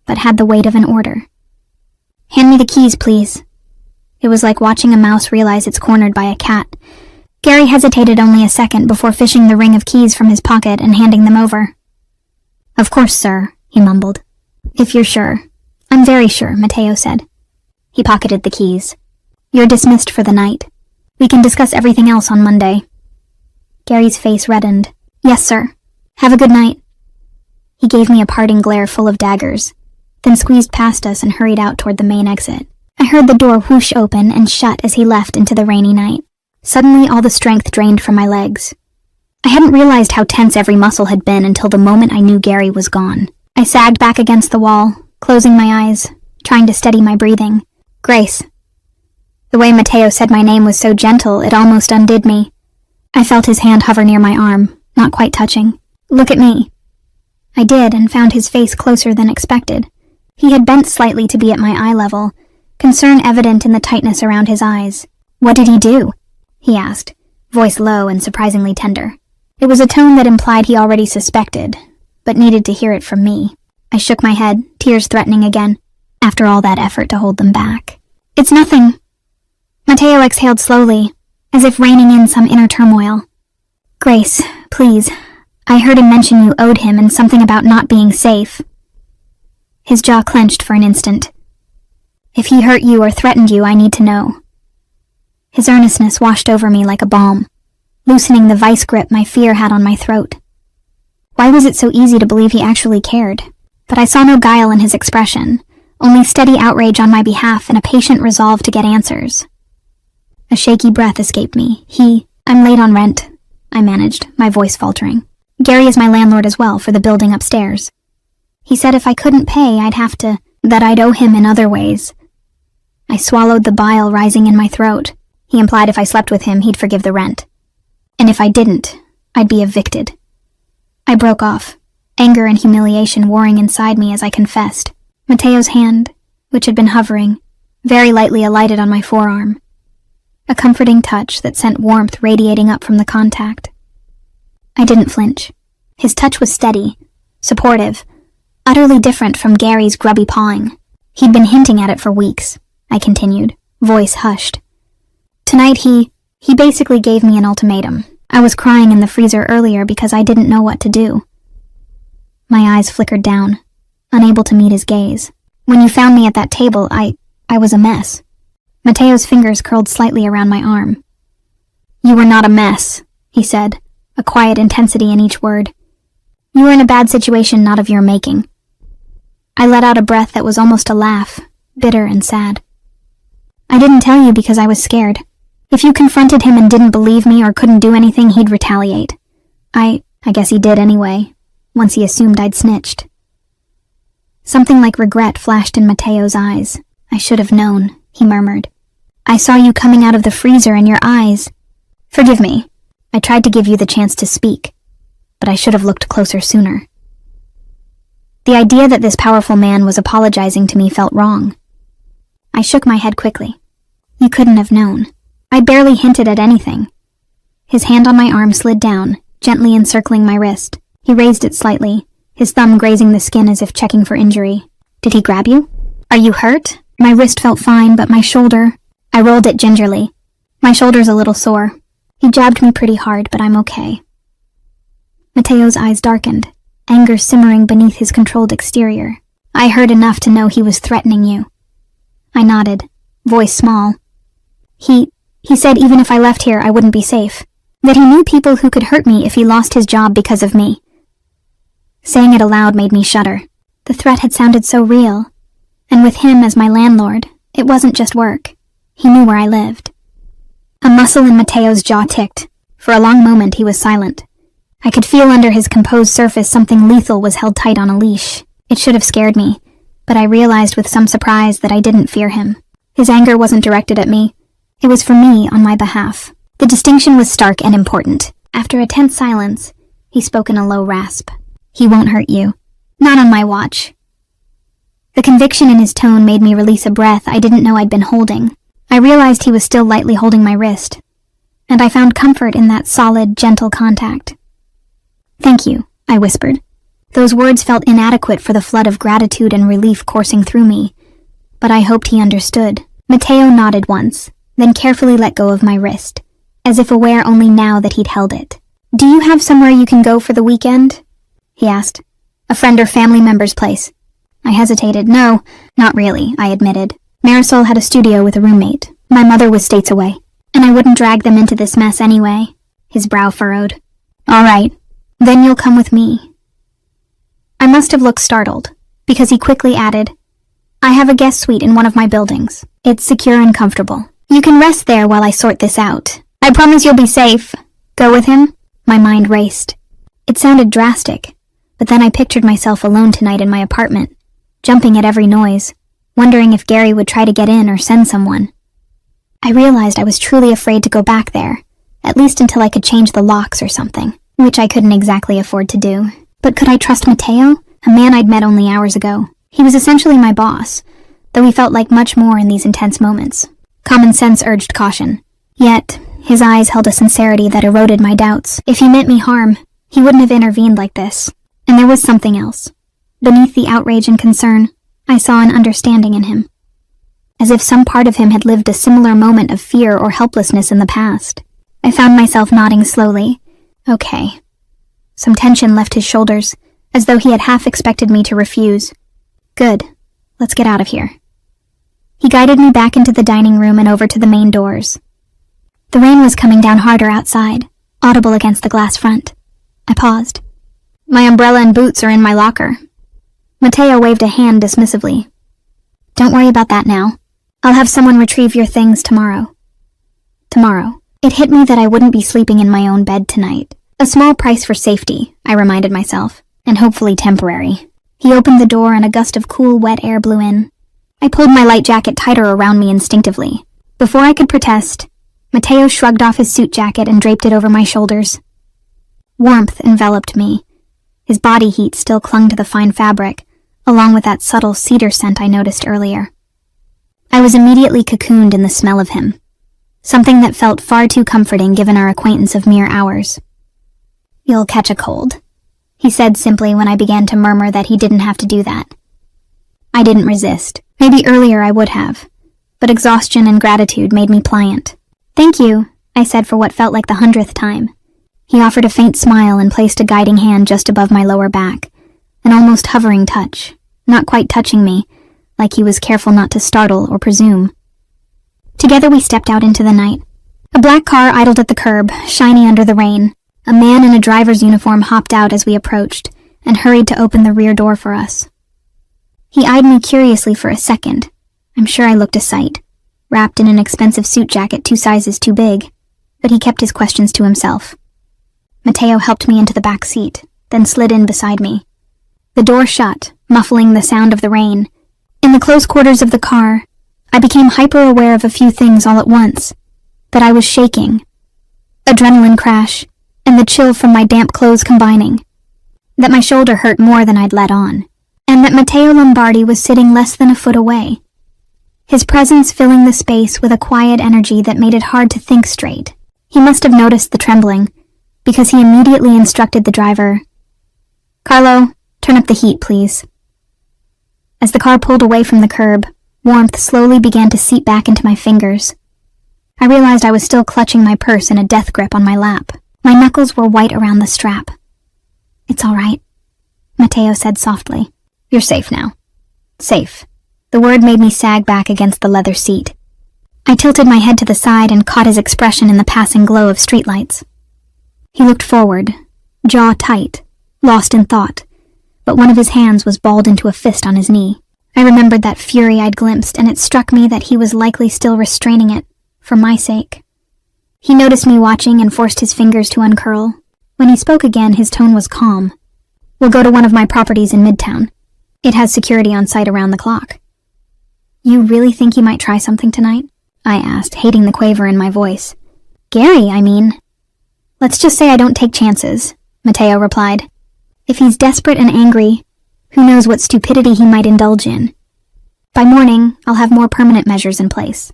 but had the weight of an order. "Hand me the keys, please." It was like watching a mouse realize it's cornered by a cat. Gary hesitated only a second before fishing the ring of keys from his pocket and handing them over. "Of course, sir," he mumbled. "If you're sure." "I'm very sure," Mateo said. He pocketed the keys. "You're dismissed for the night. We can discuss everything else on Monday." Gary's face reddened. "Yes, sir. Have a good night." He gave me a parting glare full of daggers, then squeezed past us and hurried out toward the main exit. I heard the door whoosh open and shut as he left into the rainy night. Suddenly, all the strength drained from my legs. I hadn't realized how tense every muscle had been until the moment I knew Gary was gone. I sagged back against the wall, closing my eyes, trying to steady my breathing. "Grace." The way Mateo said my name was so gentle, it almost undid me. I felt his hand hover near my arm, not quite touching. "Look at me." I did, and found his face closer than expected. He had bent slightly to be at my eye level, concern evident in the tightness around his eyes. "What did he do?" he asked, voice low and surprisingly tender. It was a tone that implied he already suspected, but needed to hear it from me. I shook my head, tears threatening again, after all that effort to hold them back. "It's nothing." Mateo exhaled slowly, as if reining in some inner turmoil. "Grace, please. I heard him mention you owed him and something about not being safe." His jaw clenched for an instant. "If he hurt you or threatened you, I need to know." His earnestness washed over me like a balm, loosening the vice grip my fear had on my throat. Why was it so easy to believe he actually cared? But I saw no guile in his expression, only steady outrage on my behalf and a patient resolve to get answers. A shaky breath escaped me. "I'm late on rent," I managed, my voice faltering. "Gary is my landlord as well for the building upstairs. He said if I couldn't pay, that I'd owe him in other ways." I swallowed the bile rising in my throat. He implied if I slept with him, he'd forgive the rent. And if I didn't, I'd be evicted. I broke off, anger and humiliation warring inside me as I confessed. Mateo's hand, which had been hovering, very lightly alighted on my forearm. A comforting touch that sent warmth radiating up from the contact. I didn't flinch. His touch was steady, supportive, utterly different from Gary's grubby pawing. He'd been hinting at it for weeks, I continued, voice hushed. Tonight he basically gave me an ultimatum. I was crying in the freezer earlier because I didn't know what to do. My eyes flickered down, unable to meet his gaze. "When you found me at that table, I was a mess." Mateo's fingers curled slightly around my arm. "You were not a mess," he said, a quiet intensity in each word. "You were in a bad situation not of your making." I let out a breath that was almost a laugh, bitter and sad. "I didn't tell you because I was scared. If you confronted him and didn't believe me or couldn't do anything, he'd retaliate. I guess he did anyway, once he assumed I'd snitched." Something like regret flashed in Mateo's eyes. "I should have known," he murmured. "I saw you coming out of the freezer and your eyes. Forgive me. I tried to give you the chance to speak, but I should have looked closer sooner." The idea that this powerful man was apologizing to me felt wrong. I shook my head quickly. "You couldn't have known. I barely hinted at anything." His hand on my arm slid down, gently encircling my wrist. He raised it slightly, his thumb grazing the skin as if checking for injury. "Did he grab you? Are you hurt?" My wrist felt fine, but my shoulder... I rolled it gingerly. "My shoulder's a little sore. He jabbed me pretty hard, but I'm okay." Mateo's eyes darkened, anger simmering beneath his controlled exterior. "I heard enough to know he was threatening you." I nodded, voice small. He said even if I left here, I wouldn't be safe. That he knew people who could hurt me if he lost his job because of me. Saying it aloud made me shudder. The threat had sounded so real. And with him as my landlord, it wasn't just work. He knew where I lived. A muscle in Mateo's jaw ticked. For a long moment he was silent, I could feel under his composed surface something lethal was held tight on a leash. It should have scared me, but I realized with some surprise that I didn't fear him. His anger wasn't directed at me. It was for me on my behalf. The distinction was stark and important. After a tense silence, he spoke in a low rasp. "He won't hurt you. Not on my watch." The conviction in his tone made me release a breath I didn't know I'd been holding. I realized he was still lightly holding my wrist, and I found comfort in that solid, gentle contact. "Thank you," I whispered. Those words felt inadequate for the flood of gratitude and relief coursing through me, but I hoped he understood. Mateo nodded once, then carefully let go of my wrist, as if aware only now that he'd held it. "Do you have somewhere you can go for the weekend?" he asked. "A friend or family member's place?" I hesitated. "No, not really," I admitted. Marisol had a studio with a roommate. My mother was states away, and I wouldn't drag them into this mess anyway. His brow furrowed. "All right, then you'll come with me." I must have looked startled, because he quickly added, "I have a guest suite in one of my buildings. It's secure and comfortable. You can rest there while I sort this out. I promise you'll be safe. Go with him?" My mind raced. It sounded drastic, but then I pictured myself alone tonight in my apartment, jumping at every noise, wondering if Gary would try to get in or send someone. I realized I was truly afraid to go back there, at least until I could change the locks or something, which I couldn't exactly afford to do. But could I trust Mateo, a man I'd met only hours ago? He was essentially my boss, though he felt like much more in these intense moments. Common sense urged caution. Yet, his eyes held a sincerity that eroded my doubts. If he meant me harm, he wouldn't have intervened like this. And there was something else. Beneath the outrage and concern, I saw an understanding in him. As if some part of him had lived a similar moment of fear or helplessness in the past. I found myself nodding slowly. Okay. Some tension left his shoulders, as though he had half expected me to refuse. Good. Let's get out of here. He guided me back into the dining room and over to the main doors. The rain was coming down harder outside, audible against the glass front. I paused. "My umbrella and boots are in my locker." Mateo waved a hand dismissively. "Don't worry about that now. I'll have someone retrieve your things tomorrow." Tomorrow. It hit me that I wouldn't be sleeping in my own bed tonight. A small price for safety, I reminded myself, and hopefully temporary. He opened the door and a gust of cool, wet air blew in. I pulled my light jacket tighter around me instinctively. Before I could protest, Mateo shrugged off his suit jacket and draped it over my shoulders. Warmth enveloped me. His body heat still clung to the fine fabric, along with that subtle cedar scent I noticed earlier. I was immediately cocooned in the smell of him, something that felt far too comforting given our acquaintance of mere hours. "You'll catch a cold," he said simply when I began to murmur that he didn't have to do that. I didn't resist. Maybe earlier I would have, but exhaustion and gratitude made me pliant. "Thank you," I said for what felt like the 100th time. He offered a faint smile and placed a guiding hand just above my lower back, an almost hovering touch, not quite touching me, like he was careful not to startle or presume. Together we stepped out into the night. A black car idled at the curb, shiny under the rain. A man in a driver's uniform hopped out as we approached, and hurried to open the rear door for us. He eyed me curiously for a second. I'm sure I looked a sight, wrapped in an expensive suit jacket 2 sizes too big, but he kept his questions to himself. Mateo helped me into the back seat, then slid in beside me. The door shut, muffling the sound of the rain. In the close quarters of the car, I became hyper-aware of a few things all at once. That I was shaking. Adrenaline crash, and the chill from my damp clothes combining. That my shoulder hurt more than I'd let on. And that Matteo Lombardi was sitting less than a foot away. His presence filling the space with a quiet energy that made it hard to think straight. He must have noticed the trembling, because he immediately instructed the driver, "Carlo, turn up the heat, please." As the car pulled away from the curb, warmth slowly began to seep back into my fingers. I realized I was still clutching my purse in a death grip on my lap. My knuckles were white around the strap. "It's all right," Mateo said softly. "You're safe now." Safe. The word made me sag back against the leather seat. I tilted my head to the side and caught his expression in the passing glow of streetlights. He looked forward, jaw tight, lost in thought, but one of his hands was balled into a fist on his knee. I remembered that fury I'd glimpsed, and it struck me that he was likely still restraining it, for my sake. He noticed me watching and forced his fingers to uncurl. When he spoke again, his tone was calm. "We'll go to one of my properties in Midtown. It has security on site around the clock." "You really think you might try something tonight?" I asked, hating the quaver in my voice. "Gary, I mean." "Let's just say I don't take chances," Mateo replied. "If he's desperate and angry, who knows what stupidity he might indulge in. By morning, I'll have more permanent measures in place."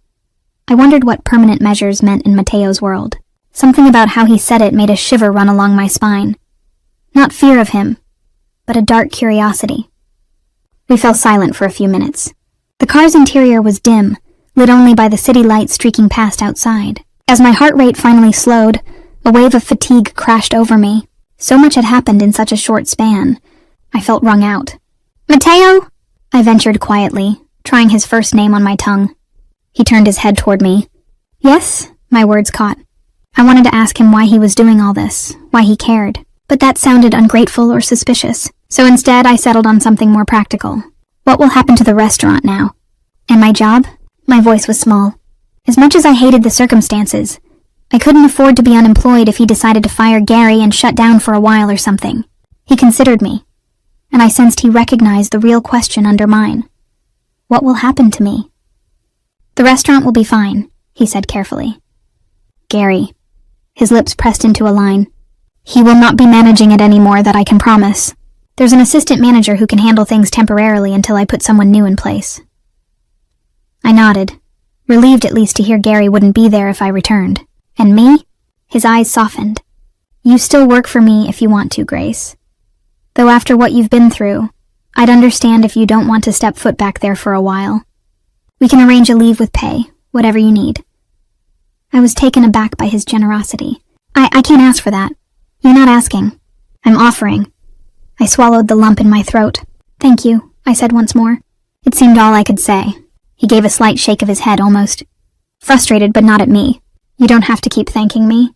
I wondered what permanent measures meant in Mateo's world. Something about how he said it made a shiver run along my spine. Not fear of him, but a dark curiosity. We fell silent for a few minutes. The car's interior was dim, lit only by the city lights streaking past outside. As my heart rate finally slowed, a wave of fatigue crashed over me. So much had happened in such a short span. I felt wrung out. "Mateo?" I ventured quietly, trying his first name on my tongue. He turned his head toward me. "Yes?" my words caught. I wanted to ask him why he was doing all this, why he cared, but that sounded ungrateful or suspicious, so instead I settled on something more practical. "What will happen to the restaurant now? And my job?" My voice was small. As much as I hated the circumstances, I couldn't afford to be unemployed if he decided to fire Gary and shut down for a while or something. He considered me, and I sensed he recognized the real question under mine. What will happen to me? "The restaurant will be fine," he said carefully. "Gary." His lips pressed into a line. "He will not be managing it anymore, that I can promise. There's an assistant manager who can handle things temporarily until I put someone new in place." I nodded, relieved at least to hear Gary wouldn't be there if I returned. "And me?" His eyes softened. "You still work for me if you want to, Grace. Though after what you've been through, I'd understand if you don't want to step foot back there for a while. We can arrange a leave with pay, whatever you need." I was taken aback by his generosity. I can't ask for that. You're not asking. I'm offering." I swallowed the lump in my throat. "Thank you," I said once more. It seemed all I could say. He gave a slight shake of his head, almost frustrated, but not at me. "You don't have to keep thanking me.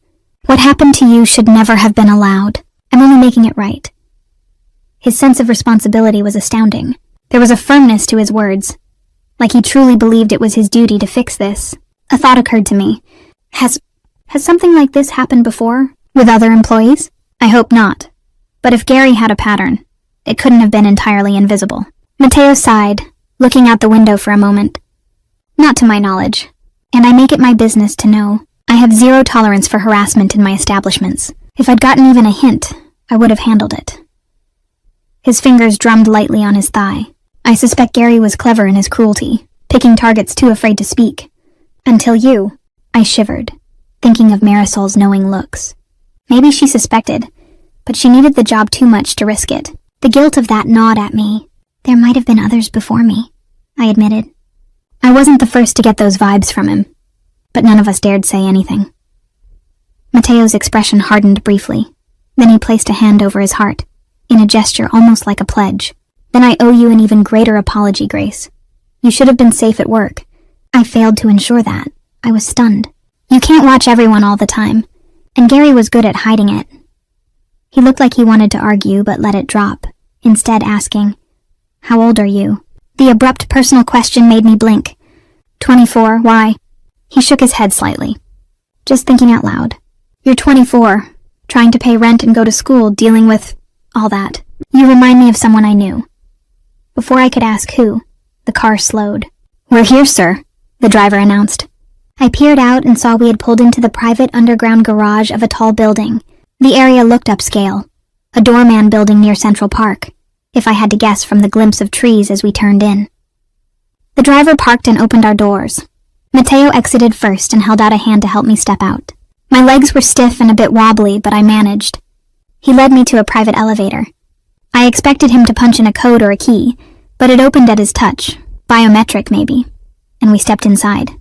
What happened to you should never have been allowed. I'm only making it right." His sense of responsibility was astounding. There was a firmness to his words, like he truly believed it was his duty to fix this. A thought occurred to me. Has something like this happened before, with other employees? I hope not. But if Gary had a pattern, it couldn't have been entirely invisible. Mateo sighed, looking out the window for a moment. "Not to my knowledge, and I make it my business to know. I have zero tolerance for harassment in my establishments. If I'd gotten even a hint, I would have handled it." His fingers drummed lightly on his thigh. I suspect Gary was clever in his cruelty, picking targets too afraid to speak. "Until you." I shivered, thinking of Marisol's knowing looks. Maybe she suspected, but she needed the job too much to risk it. The guilt of that gnawed at me. "There might have been others before me," I admitted. I wasn't the first to get those vibes from him, but none of us dared say anything. Mateo's expression hardened briefly. Then he placed a hand over his heart, in a gesture almost like a pledge. "Then I owe you an even greater apology, Grace. You should have been safe at work. I failed to ensure that. I was stunned. You can't watch everyone all the time, and Gary was good at hiding it." He looked like he wanted to argue but let it drop, instead asking, "How old are you?" The abrupt personal question made me blink. 24, why? He shook his head slightly. "Just thinking out loud. You're 24, trying to pay rent and go to school, dealing with all that. You remind me of someone I knew." Before I could ask who, the car slowed. "We're here, sir," the driver announced. I peered out and saw we had pulled into the private underground garage of a tall building. The area looked upscale, a doorman building near Central Park, if I had to guess from the glimpse of trees as we turned in. The driver parked and opened our doors. Mateo exited first and held out a hand to help me step out. My legs were stiff and a bit wobbly, but I managed. He led me to a private elevator. I expected him to punch in a code or a key, but it opened at his touch, biometric maybe, and we stepped inside.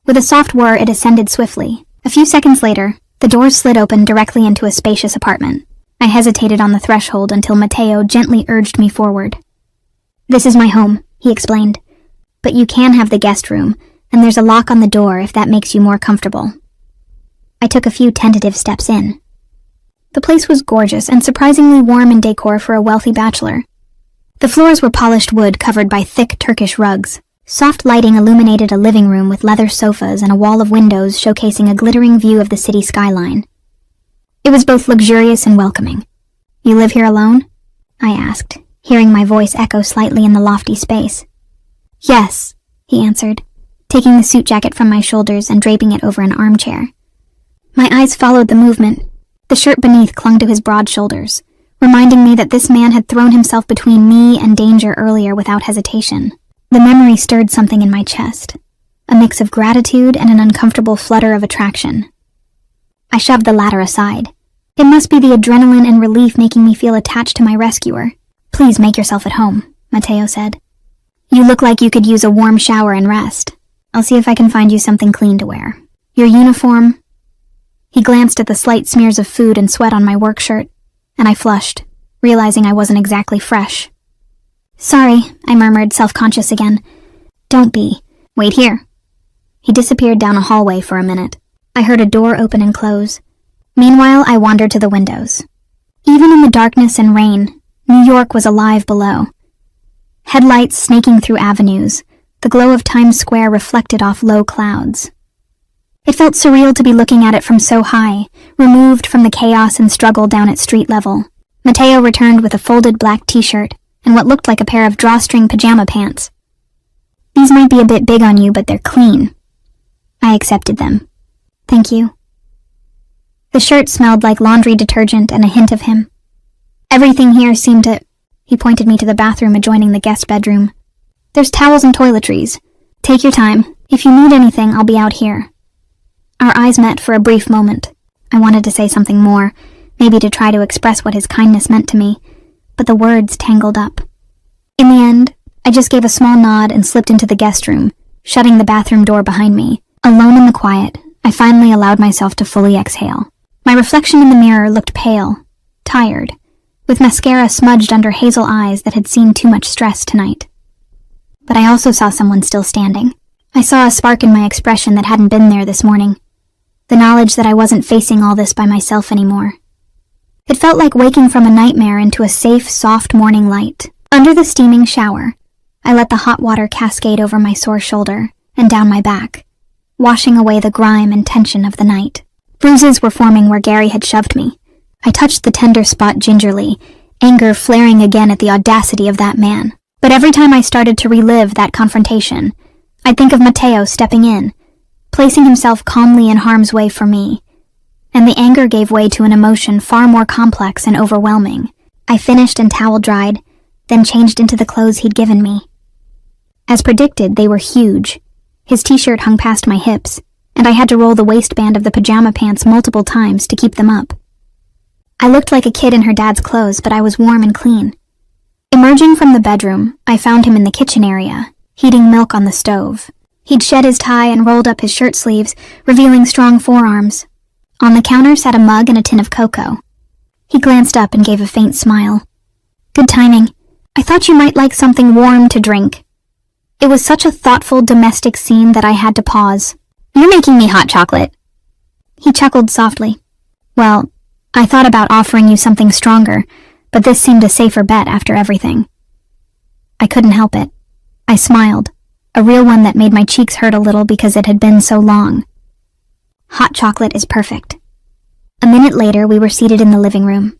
With a soft whir, it ascended swiftly. A few seconds later, the doors slid open directly into a spacious apartment. I hesitated on the threshold until Mateo gently urged me forward. "This is my home," he explained. "But you can have the guest room, and there's a lock on the door if that makes you more comfortable." I took a few tentative steps in. The place was gorgeous and surprisingly warm in decor for a wealthy bachelor. The floors were polished wood covered by thick Turkish rugs. Soft lighting illuminated a living room with leather sofas and a wall of windows showcasing a glittering view of the city skyline. It was both luxurious and welcoming. "You live here alone?" I asked, hearing my voice echo slightly in the lofty space. "Yes," he answered, taking the suit jacket from my shoulders and draping it over an armchair. My eyes followed the movement. The shirt beneath clung to his broad shoulders, reminding me that this man had thrown himself between me and danger earlier without hesitation. The memory stirred something in my chest, a mix of gratitude and an uncomfortable flutter of attraction. I shoved the latter aside. It must be the adrenaline and relief making me feel attached to my rescuer. "Please make yourself at home," Mateo said. "You look like you could use a warm shower and rest. I'll see if I can find you something clean to wear. Your uniform..." He glanced at the slight smears of food and sweat on my work shirt, and I flushed, realizing I wasn't exactly fresh. "Sorry," I murmured, self-conscious again. "Don't be. Wait here." He disappeared down a hallway for a minute. I heard a door open and close. Meanwhile, I wandered to the windows. Even in the darkness and rain, New York was alive below. Headlights snaking through avenues, the glow of Times Square reflected off low clouds. It felt surreal to be looking at it from so high, removed from the chaos and struggle down at street level. Mateo returned with a folded black t-shirt and what looked like a pair of drawstring pajama pants. "These might be a bit big on you, but they're clean." I accepted them. "Thank you." The shirt smelled like laundry detergent and a hint of him. Everything here seemed to... He pointed me to the bathroom adjoining the guest bedroom. "There's towels and toiletries. Take your time. If you need anything, I'll be out here." Our eyes met for a brief moment. I wanted to say something more, maybe to try to express what his kindness meant to me, but the words tangled up. In the end, I just gave a small nod and slipped into the guest room, shutting the bathroom door behind me. Alone in the quiet, I finally allowed myself to fully exhale. My reflection in the mirror looked pale, tired, with mascara smudged under hazel eyes that had seen too much stress tonight. But I also saw someone still standing. I saw a spark in my expression that hadn't been there this morning. The knowledge that I wasn't facing all this by myself anymore. It felt like waking from a nightmare into a safe, soft morning light. Under the steaming shower, I let the hot water cascade over my sore shoulder and down my back, washing away the grime and tension of the night. Bruises were forming where Gary had shoved me. I touched the tender spot gingerly, anger flaring again at the audacity of that man. But every time I started to relive that confrontation, I'd think of Mateo stepping in, placing himself calmly in harm's way for me, and the anger gave way to an emotion far more complex and overwhelming. I finished and towel dried, then changed into the clothes he'd given me. As predicted, they were huge. His t-shirt hung past my hips, and I had to roll the waistband of the pajama pants multiple times to keep them up. I looked like a kid in her dad's clothes, but I was warm and clean. Emerging from the bedroom, I found him in the kitchen area, heating milk on the stove. He'd shed his tie and rolled up his shirt sleeves, revealing strong forearms. On the counter sat a mug and a tin of cocoa. He glanced up and gave a faint smile. "Good timing. I thought you might like something warm to drink." It was such a thoughtful domestic scene that I had to pause. "You're making me hot chocolate." He chuckled softly. "Well, I thought about offering you something stronger, but this seemed a safer bet after everything." I couldn't help it. I smiled, a real one that made my cheeks hurt a little because it had been so long. Hot chocolate is perfect. A minute later, we were seated in the living room.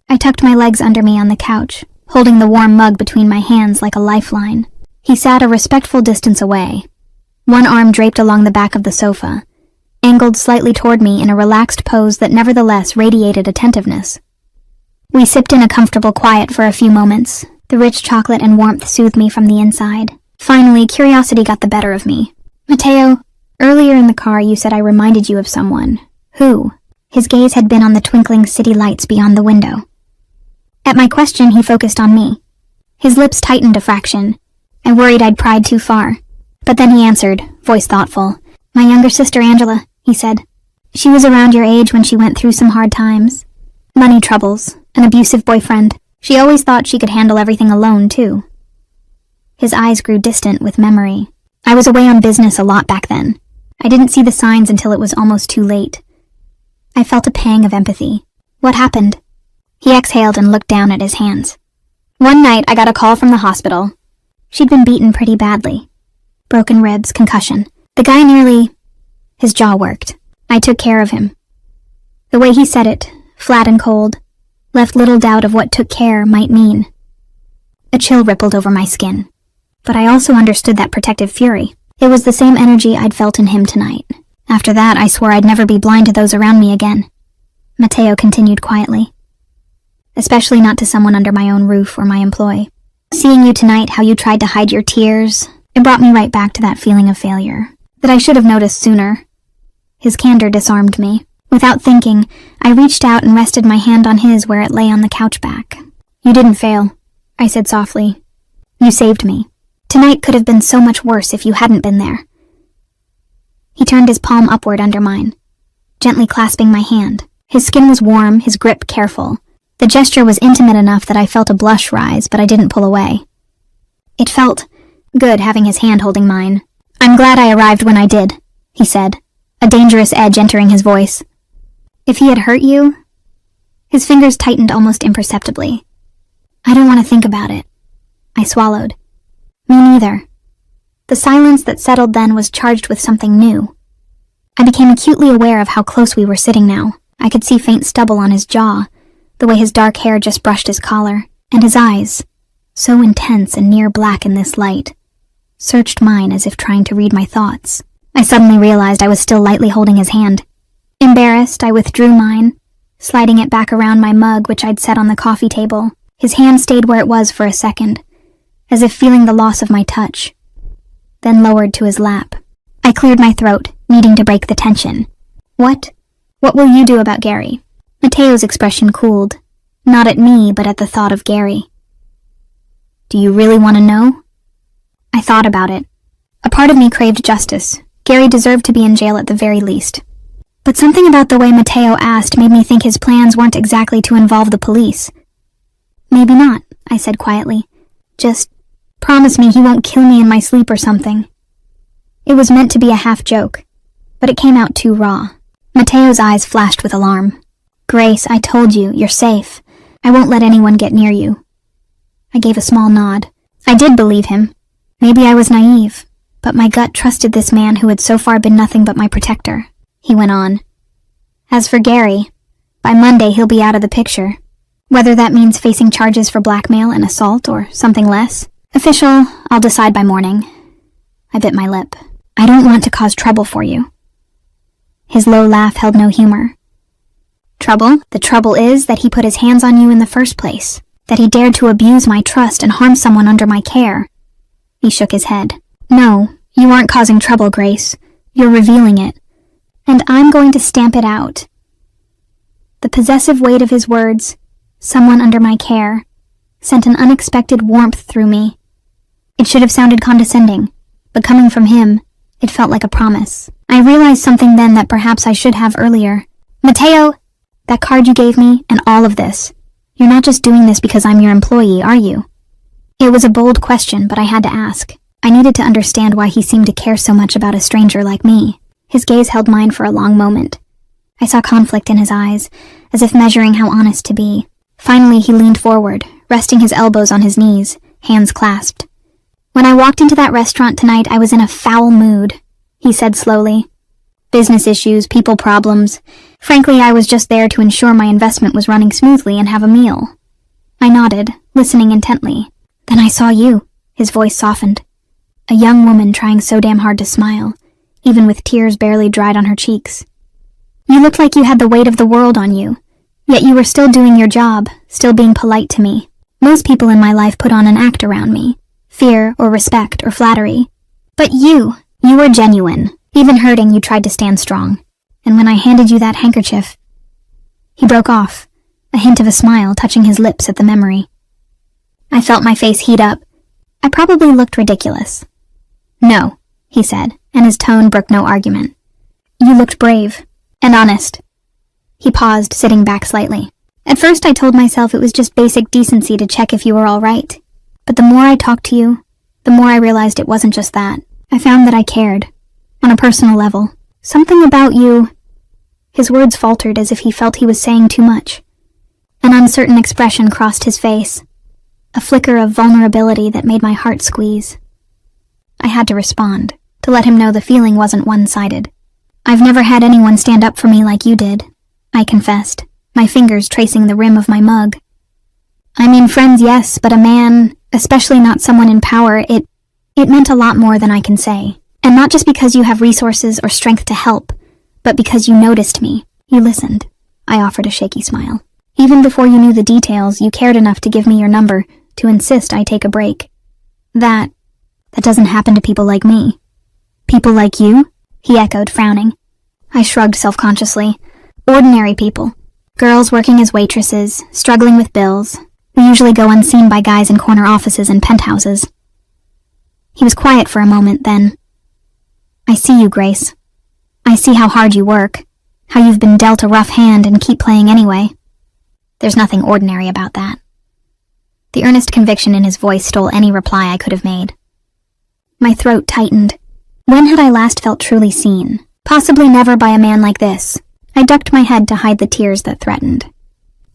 I tucked my legs under me on the couch, holding the warm mug between my hands like a lifeline. He sat a respectful distance away, one arm draped along the back of the sofa, angled slightly toward me in a relaxed pose that nevertheless radiated attentiveness. We sipped in a comfortable quiet for a few moments. The rich chocolate and warmth soothed me from the inside. Finally, curiosity got the better of me. "Mateo, earlier in the car you said I reminded you of someone. Who?" His gaze had been on the twinkling city lights beyond the window. At my question, he focused on me. His lips tightened a fraction. I worried I'd pried too far. But then he answered, voice thoughtful. "My younger sister, Angela," he said. "She was around your age when she went through some hard times. Money troubles, an abusive boyfriend. She always thought she could handle everything alone, too." His eyes grew distant with memory. I was away on business a lot back then. I didn't see the signs until it was almost too late. I felt a pang of empathy. "What happened?" He exhaled and looked down at his hands. "One night I got a call from the hospital. She'd been beaten pretty badly. Broken ribs, concussion. The guy nearly..." His jaw worked. "I took care of him." The way he said it, flat and cold, left little doubt of what took care might mean. A chill rippled over my skin, but I also understood that protective fury. It was the same energy I'd felt in him tonight. After that, I swore I'd never be blind to those around me again. Mateo continued quietly. Especially not to someone under my own roof or my employ. Seeing you tonight, how you tried to hide your tears, it brought me right back to that feeling of failure, that I should have noticed sooner. His candor disarmed me. Without thinking, I reached out and rested my hand on his where it lay on the couch back. You didn't fail, I said softly. You saved me. Tonight could have been so much worse if you hadn't been there. He turned his palm upward under mine, gently clasping my hand. His skin was warm, his grip careful. The gesture was intimate enough that I felt a blush rise, but I didn't pull away. It felt good having his hand holding mine. I'm glad I arrived when I did, he said, a dangerous edge entering his voice. If he had hurt you... His fingers tightened almost imperceptibly. I don't want to think about it. I swallowed. Me neither. The silence that settled then was charged with something new. I became acutely aware of how close we were sitting now. I could see faint stubble on his jaw, the way his dark hair just brushed his collar, and his eyes, so intense and near black in this light, searched mine as if trying to read my thoughts. I suddenly realized I was still lightly holding his hand. Embarrassed, I withdrew mine, sliding it back around my mug which I'd set on the coffee table. His hand stayed where it was for a second, as if feeling the loss of my touch, then lowered to his lap. I cleared my throat, needing to break the tension. What will you do about Gary? Mateo's expression cooled, not at me, but at the thought of Gary. Do you really want to know? I thought about it. A part of me craved justice. Gary deserved to be in jail at the very least. But something about the way Mateo asked made me think his plans weren't exactly to involve the police. Maybe not, I said quietly. Just promise me he won't kill me in my sleep or something. It was meant to be a half joke, but it came out too raw. Mateo's eyes flashed with alarm. Grace, I told you, you're safe. I won't let anyone get near you. I gave a small nod. I did believe him. Maybe I was naive, but my gut trusted this man who had so far been nothing but my protector. He went on. As for Gary, by Monday he'll be out of the picture. Whether that means facing charges for blackmail and assault or something less. Official, I'll decide by morning. I bit my lip. I don't want to cause trouble for you. His low laugh held no humor. Trouble? The trouble is that he put his hands on you in the first place. That he dared to abuse my trust and harm someone under my care. He shook his head. No, you aren't causing trouble, Grace. You're revealing it. And I'm going to stamp it out. The possessive weight of his words, someone under my care, sent an unexpected warmth through me. It should have sounded condescending, but coming from him, it felt like a promise. I realized something then that perhaps I should have earlier. Mateo, that card you gave me, and all of this. You're not just doing this because I'm your employee, are you? It was a bold question, but I had to ask. I needed to understand why he seemed to care so much about a stranger like me. His gaze held mine for a long moment. I saw conflict in his eyes, as if measuring how honest to be. Finally, he leaned forward, resting his elbows on his knees, hands clasped. When I walked into that restaurant tonight, I was in a foul mood, he said slowly. Business issues, people problems. Frankly, I was just there to ensure my investment was running smoothly and have a meal. I nodded, listening intently. Then I saw you. His voice softened. A young woman trying so damn hard to smile, even with tears barely dried on her cheeks. You looked like you had the weight of the world on you, yet you were still doing your job, still being polite to me. Most people in my life put on an act around me, fear or respect or flattery. But you were genuine. Even hurting, you tried to stand strong. And when I handed you that handkerchief... He broke off, a hint of a smile touching his lips at the memory. I felt my face heat up. I probably looked ridiculous. No, he said, and his tone brooked no argument. You looked brave and honest. He paused, sitting back slightly. At first I told myself it was just basic decency to check if you were all right. But the more I talked to you, the more I realized it wasn't just that. I found that I cared. On a personal level. Something about you... His words faltered as if he felt he was saying too much. An uncertain expression crossed his face. A flicker of vulnerability that made my heart squeeze. I had to respond, to let him know the feeling wasn't one-sided. I've never had anyone stand up for me like you did, I confessed. my fingers tracing the rim of my mug. I mean, friends, yes, but a man, especially not someone in power, it meant a lot more than I can say. And not just because you have resources or strength to help, but because you noticed me. You listened. I offered a shaky smile. Even before you knew the details, you cared enough to give me your number, to insist I take a break. That doesn't happen to people like me. People like you? He echoed, frowning. I shrugged self-consciously. Ordinary people. Girls working as waitresses, struggling with bills. We usually go unseen by guys in corner offices and penthouses. He was quiet for a moment, then. I see you, Grace. I see how hard you work, how you've been dealt a rough hand and keep playing anyway. There's nothing ordinary about that. The earnest conviction in his voice stole any reply I could have made. My throat tightened. When had I last felt truly seen? Possibly never by a man like this. I ducked my head to hide the tears that threatened.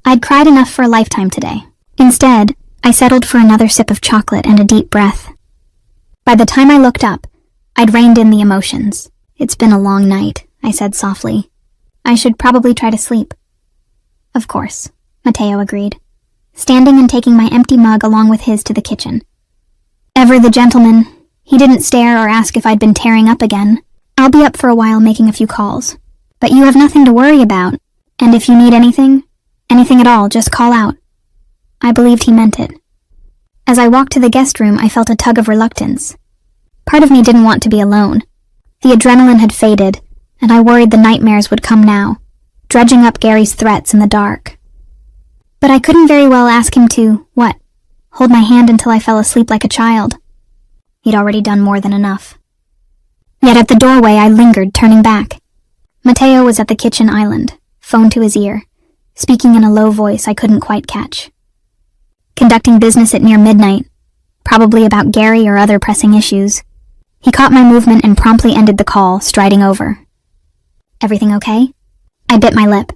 I'd cried enough for a lifetime today. Instead, I settled for another sip of chocolate and a deep breath. By the time I looked up, I'd reined in the emotions. It's been a long night, I said softly. I should probably try to sleep. Of course, Mateo agreed, standing and taking my empty mug along with his to the kitchen. Ever the gentleman, he didn't stare or ask if I'd been tearing up again. I'll be up for a while making a few calls. But you have nothing to worry about, and if you need anything at all, just call out. I believed he meant it. As I walked to the guest room, I felt a tug of reluctance. Part of me didn't want to be alone. The adrenaline had faded, and I worried the nightmares would come now, dredging up Gary's threats in the dark. But I couldn't very well ask him to, hold my hand until I fell asleep like a child. He'd already done more than enough. Yet at the doorway I lingered, turning back. Mateo was at the kitchen island, phone to his ear, speaking in a low voice I couldn't quite catch. Conducting business at near midnight, probably about Gary or other pressing issues. He caught my movement and promptly ended the call, striding over. Everything okay? I bit my lip.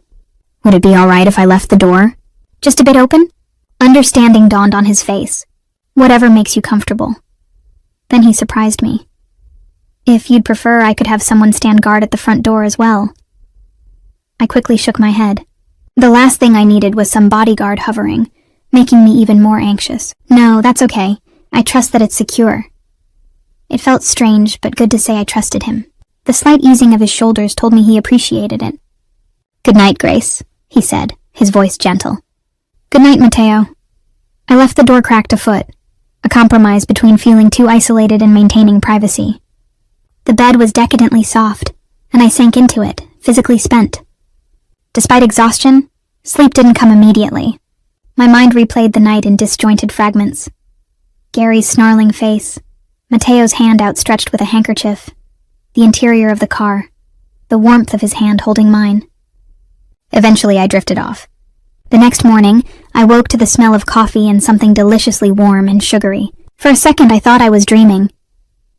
Would it be all right if I left the door? Just a bit open? Understanding dawned on his face. Whatever makes you comfortable. Then he surprised me. If you'd prefer, I could have someone stand guard at the front door as well. I quickly shook my head. The last thing I needed was some bodyguard hovering, making me even more anxious. No, that's okay. I trust that it's secure. It felt strange, but good to say I trusted him. The slight easing of his shoulders told me he appreciated it. Good night, Grace, he said, his voice gentle. Good night, Mateo. I left the door cracked a foot, a compromise between feeling too isolated and maintaining privacy. The bed was decadently soft, and I sank into it, physically spent. Despite exhaustion, sleep didn't come immediately. My mind replayed the night in disjointed fragments. Gary's snarling face, Mateo's hand outstretched with a handkerchief, the interior of the car, the warmth of his hand holding mine. Eventually I drifted off. The next morning, I woke to the smell of coffee and something deliciously warm and sugary. For a second I thought I was dreaming.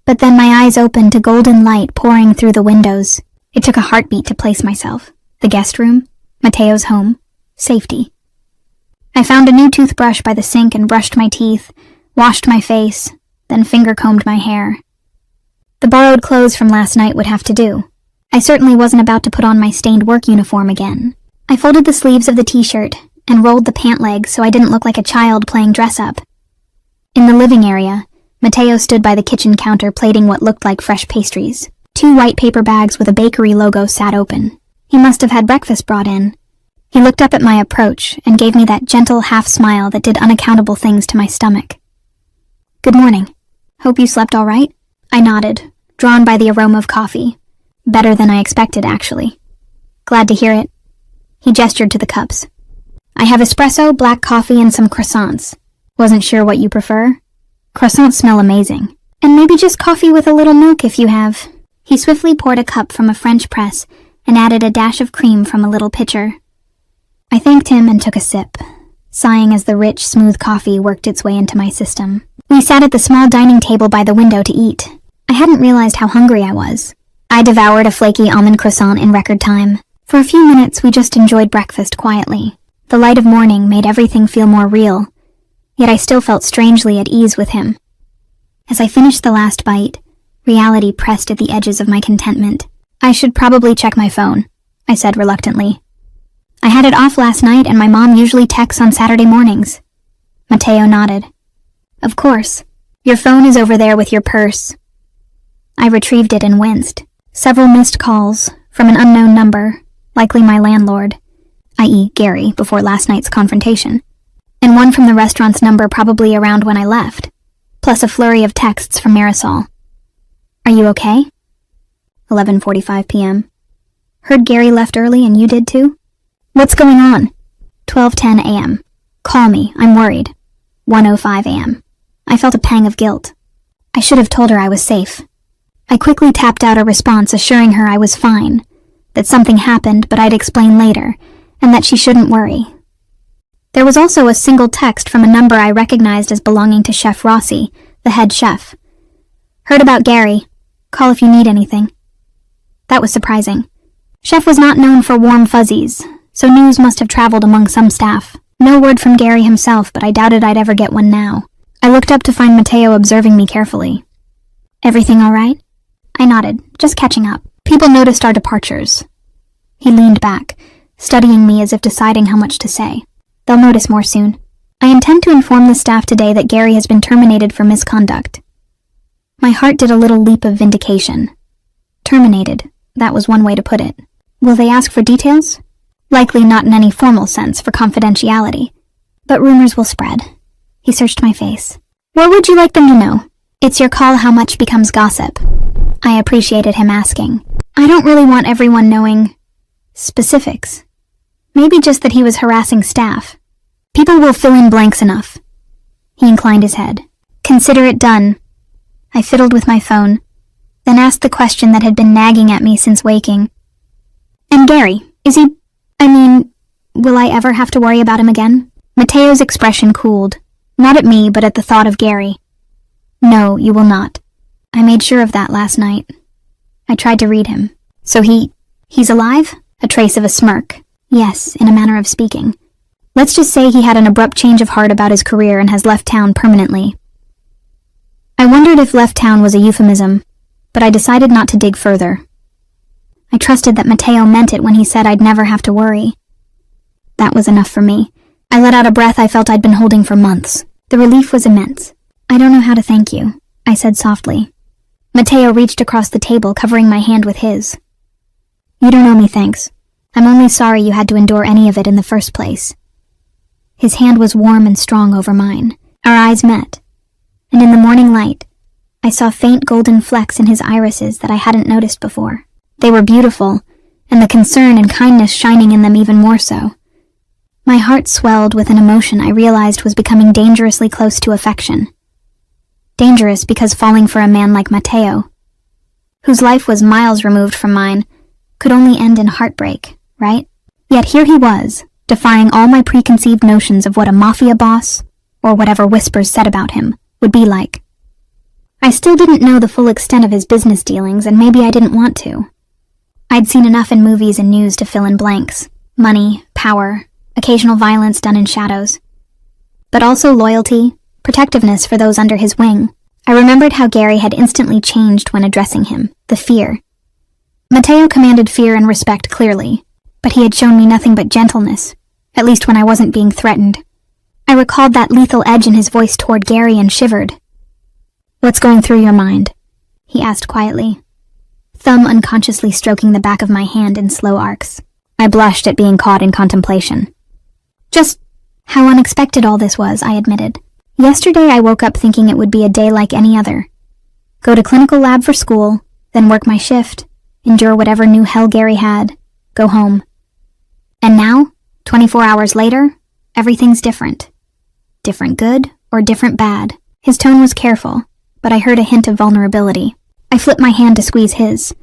But then my eyes opened to golden light pouring through the windows. It took a heartbeat to place myself. The guest room, Mateo's home, safety. I found a new toothbrush by the sink and brushed my teeth, washed my face, then finger-combed my hair. The borrowed clothes from last night would have to do. I certainly wasn't about to put on my stained work uniform again. I folded the sleeves of the t-shirt and rolled the pant legs so I didn't look like a child playing dress-up. In the living area, Mateo stood by the kitchen counter plating what looked like fresh pastries. 2 white paper bags with a bakery logo sat open. He must have had breakfast brought in. He looked up at my approach and gave me that gentle half-smile that did unaccountable things to my stomach. Good morning. Hope you slept all right? I nodded, drawn by the aroma of coffee. Better than I expected, actually. Glad to hear it. He gestured to the cups. I have espresso, black coffee, and some croissants. Wasn't sure what you prefer? Croissants smell amazing. And maybe just coffee with a little milk if you have. He swiftly poured a cup from a French press and added a dash of cream from a little pitcher. I thanked him and took a sip, sighing as the rich, smooth coffee worked its way into my system. We sat at the small dining table by the window to eat. I hadn't realized how hungry I was. I devoured a flaky almond croissant in record time. For a few minutes, we just enjoyed breakfast quietly. The light of morning made everything feel more real, yet I still felt strangely at ease with him. As I finished the last bite, reality pressed at the edges of my contentment. I should probably check my phone, I said reluctantly. I had it off last night and my mom usually texts on Saturday mornings. Mateo nodded. Of course. Your phone is over there with your purse. I retrieved it and winced. Several missed calls from an unknown number, likely my landlord, i.e. Gary, before last night's confrontation, and one from the restaurant's number probably around when I left, plus a flurry of texts from Marisol. Are you okay? 11:45 p.m. Heard Gary left early and you did too? What's going on? 12:10 a.m. Call me, I'm worried. 1:05 a.m. I felt a pang of guilt. I should have told her I was safe. I quickly tapped out a response assuring her I was fine, that something happened but I'd explain later, and that she shouldn't worry. There was also a single text from a number I recognized as belonging to Chef Rossi, the head chef. Heard about Gary. Call if you need anything. That was surprising. Chef was not known for warm fuzzies, so news must have traveled among some staff. No word from Gary himself, but I doubted I'd ever get one now. I looked up to find Mateo observing me carefully. Everything all right? I nodded, just catching up. People noticed our departures. He leaned back, studying me as if deciding how much to say. They'll notice more soon. I intend to inform the staff today that Gary has been terminated for misconduct. My heart did a little leap of vindication. Terminated, that was one way to put it. Will they ask for details? Likely not in any formal sense for confidentiality, but rumors will spread. He searched my face. What would you like them to know? It's your call how much becomes gossip. I appreciated him asking. I don't really want everyone knowing specifics. Maybe just that he was harassing staff. People will fill in blanks enough. He inclined his head. Consider it done. I fiddled with my phone, then asked the question that had been nagging at me since waking. And Gary, will I ever have to worry about him again? Mateo's expression cooled, not at me, but at the thought of Gary. No, you will not. I made sure of that last night. I tried to read him. So he's alive? A trace of a smirk. Yes, in a manner of speaking. Let's just say he had an abrupt change of heart about his career and has left town permanently. I wondered if left town was a euphemism, but I decided not to dig further. I trusted that Mateo meant it when he said I'd never have to worry. That was enough for me. I let out a breath I felt I'd been holding for months. The relief was immense. I don't know how to thank you, I said softly. Mateo reached across the table, covering my hand with his. You don't owe me thanks. I'm only sorry you had to endure any of it in the first place. His hand was warm and strong over mine. Our eyes met, and in the morning light, I saw faint golden flecks in his irises that I hadn't noticed before. They were beautiful, and the concern and kindness shining in them even more so. My heart swelled with an emotion I realized was becoming dangerously close to affection. Dangerous because falling for a man like Mateo, whose life was miles removed from mine, could only end in heartbreak, right? Yet here he was, defying all my preconceived notions of what a Mafia boss, or whatever whispers said about him, would be like. I still didn't know the full extent of his business dealings, and maybe I didn't want to. I'd seen enough in movies and news to fill in blanks. Money, power, occasional violence done in shadows. But also loyalty, protectiveness for those under his wing. I remembered how Gary had instantly changed when addressing him, the fear. Mateo commanded fear and respect clearly, but he had shown me nothing but gentleness, at least when I wasn't being threatened. I recalled that lethal edge in his voice toward Gary and shivered. What's going through your mind? He asked quietly, thumb unconsciously stroking the back of my hand in slow arcs. I blushed at being caught in contemplation. Just how unexpected all this was, I admitted. Yesterday I woke up thinking it would be a day like any other. Go to clinical lab for school, then work my shift, endure whatever new hell Gary had, go home. And now, 24 hours later, everything's different. Different good or different bad. His tone was careful, but I heard a hint of vulnerability. I flipped my hand to squeeze his.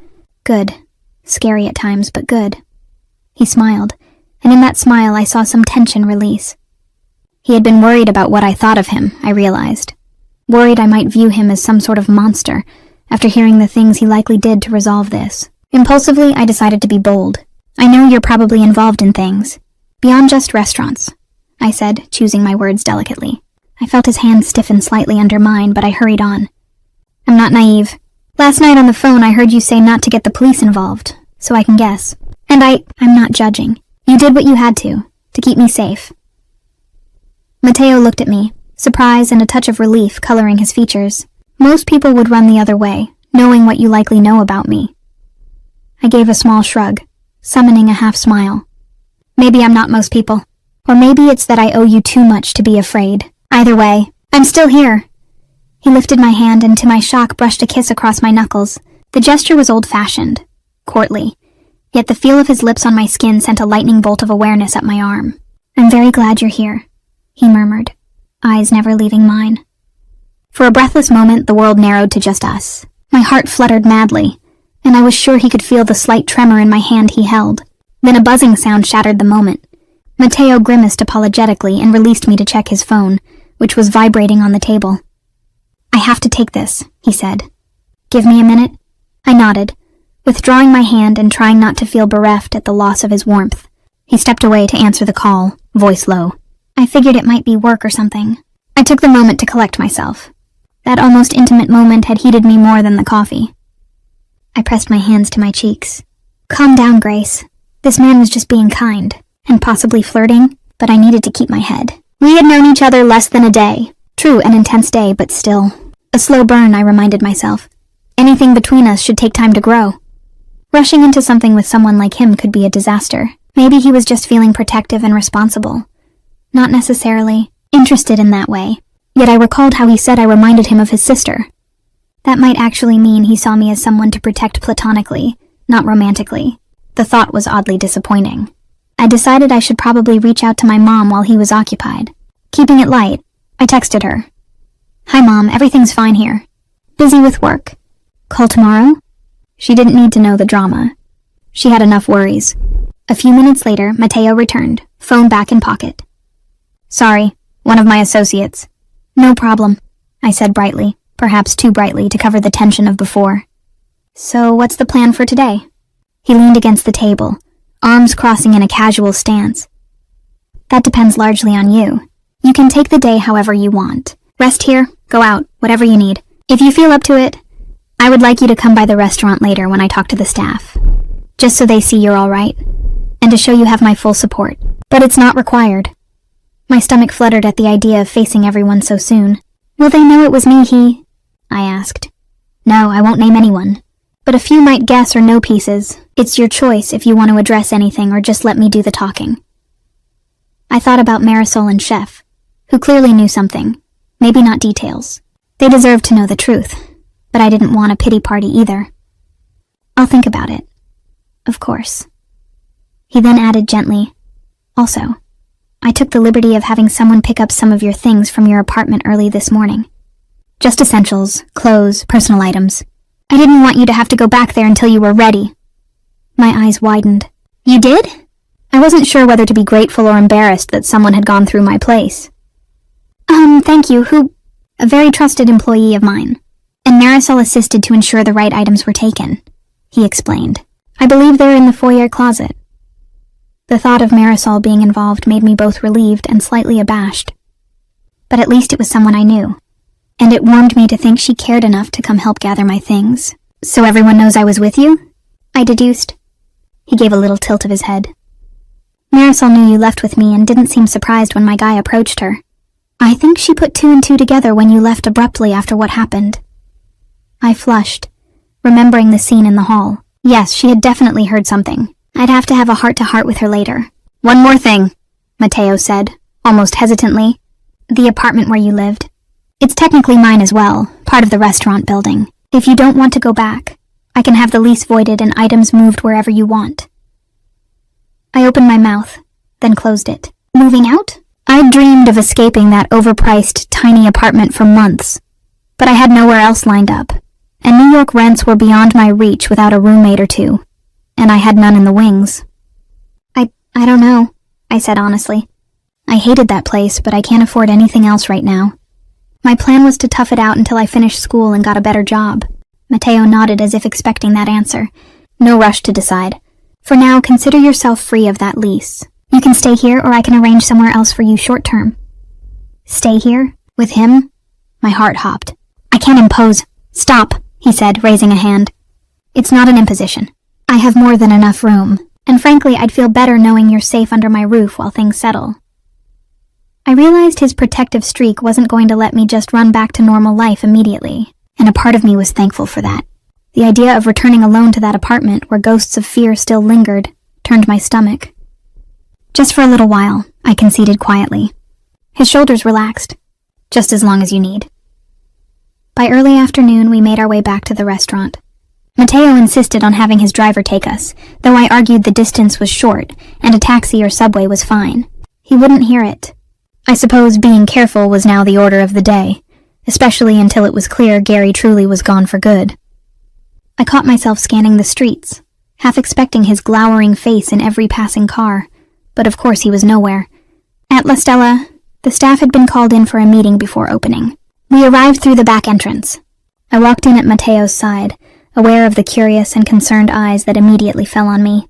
Good. Scary at times, but good. He smiled, and in that smile I saw some tension release. He had been worried about what I thought of him, I realized. Worried I might view him as some sort of monster, after hearing the things he likely did to resolve this. Impulsively, I decided to be bold. I know you're probably involved in things. Beyond just restaurants, I said, choosing my words delicately. I felt his hand stiffen slightly under mine, but I hurried on. I'm not naive. Last night on the phone I heard you say not to get the police involved, so I can guess. And I'm not judging. You did what you had to keep me safe. Mateo looked at me, surprise and a touch of relief coloring his features. Most people would run the other way, knowing what you likely know about me. I gave a small shrug, summoning a half smile. Maybe I'm not most people. Or maybe it's that I owe you too much to be afraid. Either way, I'm still here. He lifted my hand and to my shock brushed a kiss across my knuckles. The gesture was old-fashioned, courtly, yet the feel of his lips on my skin sent a lightning bolt of awareness up my arm. I'm very glad you're here, he murmured, eyes never leaving mine. For a breathless moment, the world narrowed to just us. My heart fluttered madly, and I was sure he could feel the slight tremor in my hand he held. Then a buzzing sound shattered the moment. Mateo grimaced apologetically and released me to check his phone, which was vibrating on the table. I have to take this, he said. Give me a minute? I nodded, withdrawing my hand and trying not to feel bereft at the loss of his warmth. He stepped away to answer the call, voice low. I figured it might be work or something. I took the moment to collect myself. That almost intimate moment had heated me more than the coffee. I pressed my hands to my cheeks. Calm down, Grace. This man was just being kind, and possibly flirting, but I needed to keep my head. We had known each other less than a day. True, an intense day, but still. A slow burn, I reminded myself. Anything between us should take time to grow. Rushing into something with someone like him could be a disaster. Maybe he was just feeling protective and responsible. Not necessarily interested in that way. Yet I recalled how he said I reminded him of his sister. That might actually mean he saw me as someone to protect platonically, not romantically. The thought was oddly disappointing. I decided I should probably reach out to my mom while he was occupied. Keeping it light, I texted her. Hi Mom, everything's fine here. Busy with work. Call tomorrow? She didn't need to know the drama. She had enough worries. A few minutes later, Mateo returned, phone back in pocket. Sorry, one of my associates. No problem, I said brightly, perhaps too brightly to cover the tension of before. So what's the plan for today? He leaned against the table, arms crossing in a casual stance. That depends largely on you. You can take the day however you want. Rest here, go out, whatever you need. If you feel up to it, I would like you to come by the restaurant later when I talk to the staff. Just so they see you're all right, and to show you have my full support. But it's not required. My stomach fluttered at the idea of facing everyone so soon. Will they know it was me I asked. No, I won't name anyone. But a few might guess or know pieces. It's your choice if you want to address anything or just let me do the talking. I thought about Marisol and Chef, who clearly knew something. Maybe not details. They deserved to know the truth, but I didn't want a pity party either. I'll think about it. Of course. He then added gently, Also, I took the liberty of having someone pick up some of your things from your apartment early this morning. Just essentials, clothes, personal items. I didn't want you to have to go back there until you were ready. My eyes widened. You did? I wasn't sure whether to be grateful or embarrassed that someone had gone through my place. Thank you, who? A very trusted employee of mine. And Marisol assisted to ensure the right items were taken, he explained. I believe they're in the foyer closet. The thought of Marisol being involved made me both relieved and slightly abashed. But at least it was someone I knew, and it warmed me to think she cared enough to come help gather my things. So everyone knows I was with you? I deduced. He gave a little tilt of his head. Marisol knew you left with me and didn't seem surprised when my guy approached her. I think she put two and two together when you left abruptly after what happened. I flushed, remembering the scene in the hall. Yes, she had definitely heard something. I'd have to have a heart-to-heart with her later. One more thing, Mateo said, almost hesitantly. The apartment where you lived. It's technically mine as well, part of the restaurant building. If you don't want to go back, I can have the lease voided and items moved wherever you want. I opened my mouth, then closed it. Moving out? I'd dreamed of escaping that overpriced, tiny apartment for months, but I had nowhere else lined up, and New York rents were beyond my reach without a roommate or two, and I had none in the wings. I don't know, I said honestly. I hated that place, but I can't afford anything else right now. My plan was to tough it out until I finished school and got a better job. Mateo nodded as if expecting that answer. No rush to decide. For now, consider yourself free of that lease. You can stay here, or I can arrange somewhere else for you short-term. Stay here? With him? My heart hopped. I can't impose. Stop, he said, raising a hand. It's not an imposition. I have more than enough room. And frankly, I'd feel better knowing you're safe under my roof while things settle. I realized his protective streak wasn't going to let me just run back to normal life immediately, and a part of me was thankful for that. The idea of returning alone to that apartment where ghosts of fear still lingered turned my stomach. Just for a little while, I conceded quietly. His shoulders relaxed. Just as long as you need. By early afternoon, we made our way back to the restaurant. Mateo insisted on having his driver take us, though I argued the distance was short and a taxi or subway was fine. He wouldn't hear it. I suppose being careful was now the order of the day, especially until it was clear Gary truly was gone for good. I caught myself scanning the streets, half expecting his glowering face in every passing car, but of course he was nowhere. At La Stella, the staff had been called in for a meeting before opening. We arrived through the back entrance. I walked in at Mateo's side, aware of the curious and concerned eyes that immediately fell on me.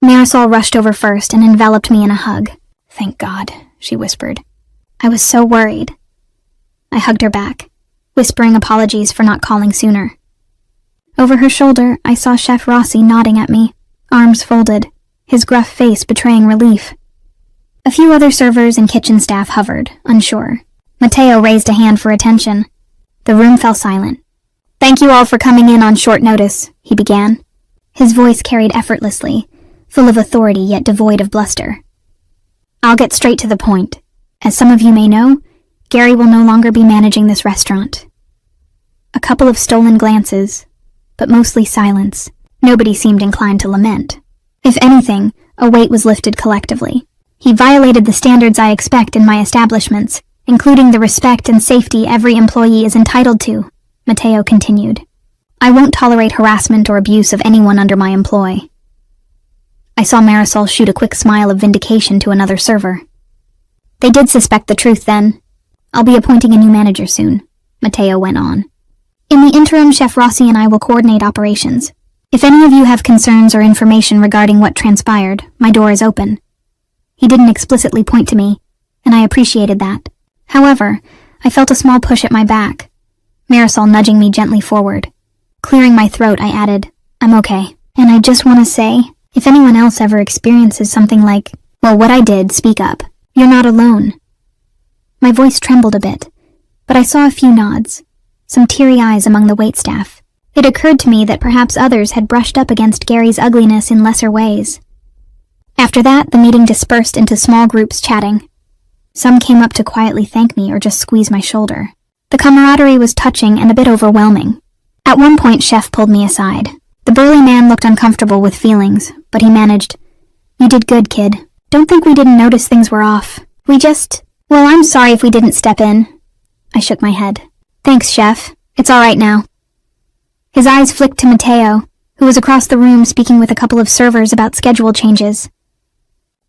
Marisol rushed over first and enveloped me in a hug. "Thank God," she whispered. I was so worried. I hugged her back, whispering apologies for not calling sooner. Over her shoulder, I saw Chef Rossi nodding at me, arms folded, his gruff face betraying relief. A few other servers and kitchen staff hovered, unsure. Mateo raised a hand for attention. The room fell silent. "Thank you all for coming in on short notice," he began. His voice carried effortlessly, full of authority yet devoid of bluster. "I'll get straight to the point. As some of you may know, Gary will no longer be managing this restaurant." A couple of stolen glances, but mostly silence. Nobody seemed inclined to lament. If anything, a weight was lifted collectively. He violated the standards I expect in my establishments, including the respect and safety every employee is entitled to, Mateo continued. "I won't tolerate harassment or abuse of anyone under my employ." I saw Marisol shoot a quick smile of vindication to another server. "They did suspect the truth then. I'll be appointing a new manager soon," Mateo went on. "In the interim, Chef Rossi and I will coordinate operations. If any of you have concerns or information regarding what transpired, my door is open." He didn't explicitly point to me, and I appreciated that. However, I felt a small push at my back, Marisol nudging me gently forward. Clearing my throat, I added, "I'm okay. And I just want to say, if anyone else ever experiences something like, well, what I did, speak up. You're not alone." My voice trembled a bit, but I saw a few nods, some teary eyes among the waitstaff. It occurred to me that perhaps others had brushed up against Gary's ugliness in lesser ways. After that, the meeting dispersed into small groups chatting. Some came up to quietly thank me or just squeeze my shoulder. The camaraderie was touching and a bit overwhelming. At one point, Chef pulled me aside. The burly man looked uncomfortable with feelings, but he managed. "You did good, kid. Don't think we didn't notice things were off. Well, I'm sorry if we didn't step in." I shook my head. "Thanks, Chef. It's all right now." His eyes flicked to Mateo, who was across the room speaking with a couple of servers about schedule changes.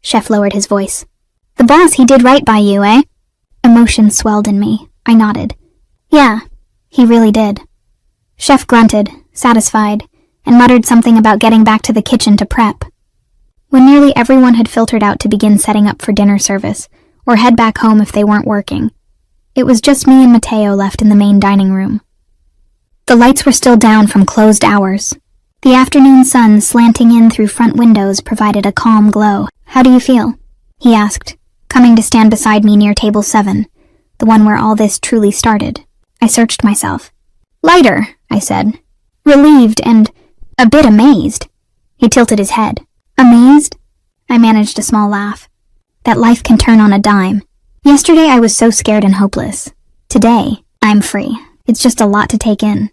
Chef lowered his voice. "The boss, he did right by you, eh?" Emotion swelled in me. I nodded. "Yeah, he really did." Chef grunted, satisfied, and muttered something about getting back to the kitchen to prep. When nearly everyone had filtered out to begin setting up for dinner service, or head back home if they weren't working, it was just me and Mateo left in the main dining room. The lights were still down from closed hours. The afternoon sun slanting in through front windows provided a calm glow. "How do you feel?" he asked, coming to stand beside me near table 7, the one where all this truly started. I searched myself. "Lighter," I said. "Relieved and a bit amazed." He tilted his head. "Amazed?" I managed a small laugh. That life can turn on a dime. Yesterday I was so scared and hopeless. Today, I'm free. It's just a lot to take in.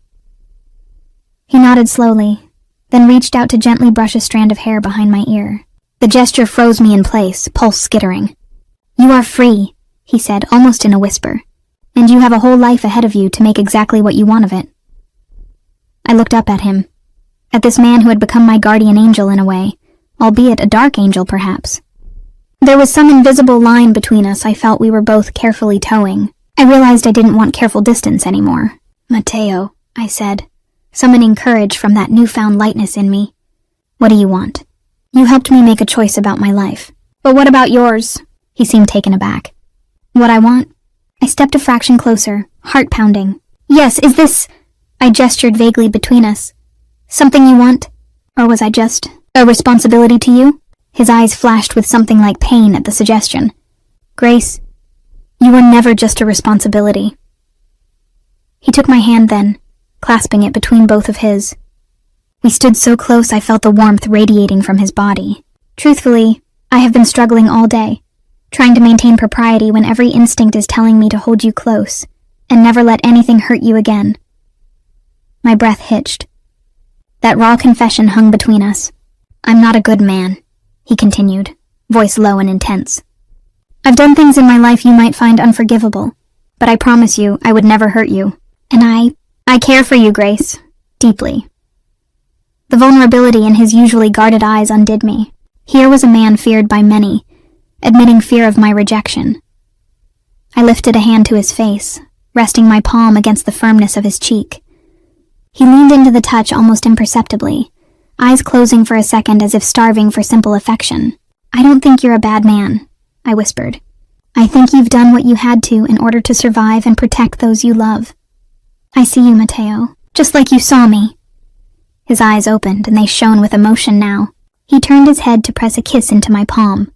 He nodded slowly, then reached out to gently brush a strand of hair behind my ear. The gesture froze me in place, pulse skittering. "You are free," he said, almost in a whisper, "and you have a whole life ahead of you to make exactly what you want of it." I looked up at him, at this man who had become my guardian angel in a way, albeit a dark angel perhaps. There was some invisible line between us I felt we were both carefully towing. I realized I didn't want careful distance anymore. "Mateo," I said, summoning courage from that newfound lightness in me. "What do you want? You helped me make a choice about my life. But what about yours?" He seemed taken aback. "What I want?" I stepped a fraction closer, heart pounding. "Yes, is this..." I gestured vaguely between us. "Something you want? Or was I just..." A responsibility to you? His eyes flashed with something like pain at the suggestion. Grace, you were never just a responsibility. He took my hand then, clasping it between both of his. We stood so close I felt the warmth radiating from his body. Truthfully, I have been struggling all day, trying to maintain propriety when every instinct is telling me to hold you close and never let anything hurt you again. My breath hitched. That raw confession hung between us. I'm not a good man, he continued, voice low and intense. I've done things in my life you might find unforgivable, but I promise you I would never hurt you. And I care for you, Grace, deeply. The vulnerability in his usually guarded eyes undid me. Here was a man feared by many, admitting fear of my rejection. I lifted a hand to his face, resting my palm against the firmness of his cheek. He leaned into the touch almost imperceptibly, eyes closing for a second as if starving for simple affection. I don't think you're a bad man, I whispered. I think you've done what you had to in order to survive and protect those you love. I see you, Mateo, just like you saw me. His eyes opened, and they shone with emotion now. He turned his head to press a kiss into my palm.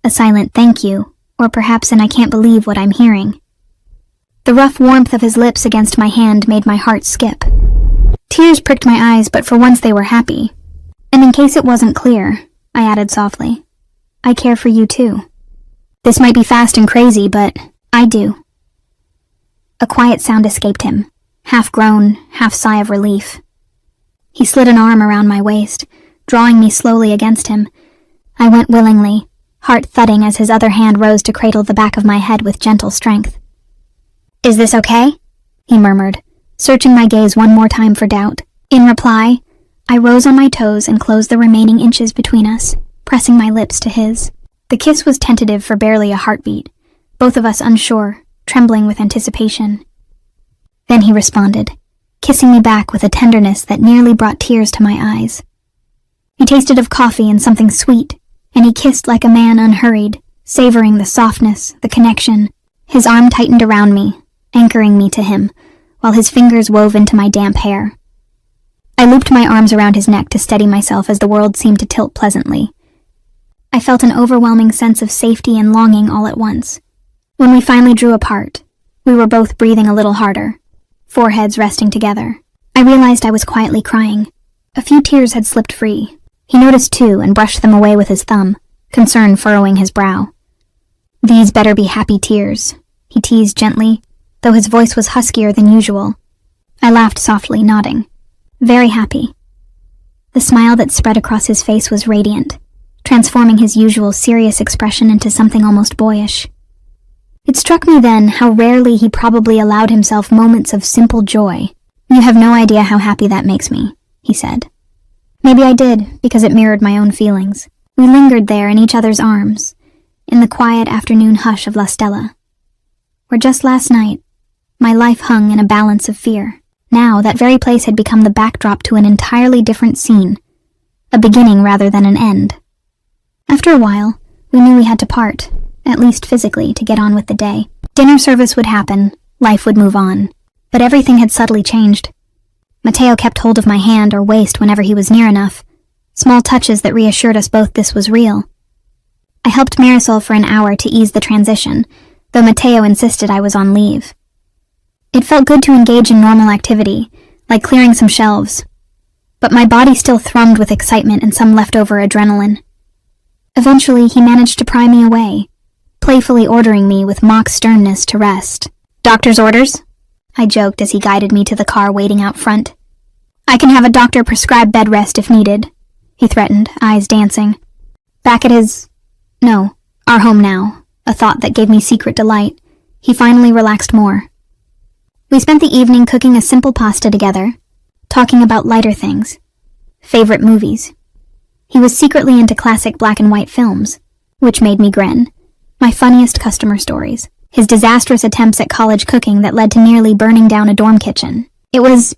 A silent thank you, or perhaps an I can't believe what I'm hearing. The rough warmth of his lips against my hand made my heart skip. Tears pricked my eyes, but for once they were happy. And in case it wasn't clear, I added softly, I care for you too. This might be fast and crazy, but I do. A quiet sound escaped him, half groan, half sigh of relief. He slid an arm around my waist, drawing me slowly against him. I went willingly, heart thudding as his other hand rose to cradle the back of my head with gentle strength. Is this okay? He murmured, searching my gaze one more time for doubt. In reply, I rose on my toes and closed the remaining inches between us, pressing my lips to his. The kiss was tentative for barely a heartbeat, both of us unsure, trembling with anticipation. Then he responded, kissing me back with a tenderness that nearly brought tears to my eyes. He tasted of coffee and something sweet, and he kissed like a man unhurried, savoring the softness, the connection. His arm tightened around me, anchoring me to him, while his fingers wove into my damp hair. I looped my arms around his neck to steady myself as the world seemed to tilt pleasantly. I felt an overwhelming sense of safety and longing all at once. When we finally drew apart, we were both breathing a little harder, foreheads resting together. I realized I was quietly crying. A few tears had slipped free. He noticed too and brushed them away with his thumb, concern furrowing his brow. These better be happy tears, he teased gently, though his voice was huskier than usual. I laughed softly, nodding. Very happy. The smile that spread across his face was radiant, transforming his usual serious expression into something almost boyish. It struck me then how rarely he probably allowed himself moments of simple joy. You have no idea how happy that makes me, he said. Maybe I did, because it mirrored my own feelings. We lingered there in each other's arms, in the quiet afternoon hush of La Stella, where just last night, my life hung in a balance of fear. Now, that very place had become the backdrop to an entirely different scene, a beginning rather than an end. After a while, we knew we had to part, at least physically, to get on with the day. Dinner service would happen, life would move on, but everything had subtly changed. Mateo kept hold of my hand or waist whenever he was near enough, small touches that reassured us both this was real. I helped Marisol for an hour to ease the transition, though Mateo insisted I was on leave. It felt good to engage in normal activity, like clearing some shelves, but my body still thrummed with excitement and some leftover adrenaline. Eventually, he managed to pry me away, playfully ordering me with mock sternness to rest. Doctor's orders? I joked as he guided me to the car waiting out front. I can have a doctor prescribe bed rest if needed, he threatened, eyes dancing. Back at our home now, a thought that gave me secret delight, he finally relaxed more. We spent the evening cooking a simple pasta together, talking about lighter things, favorite movies. He was secretly into classic black and white films, which made me grin. My funniest customer stories. His disastrous attempts at college cooking that led to nearly burning down a dorm kitchen. It was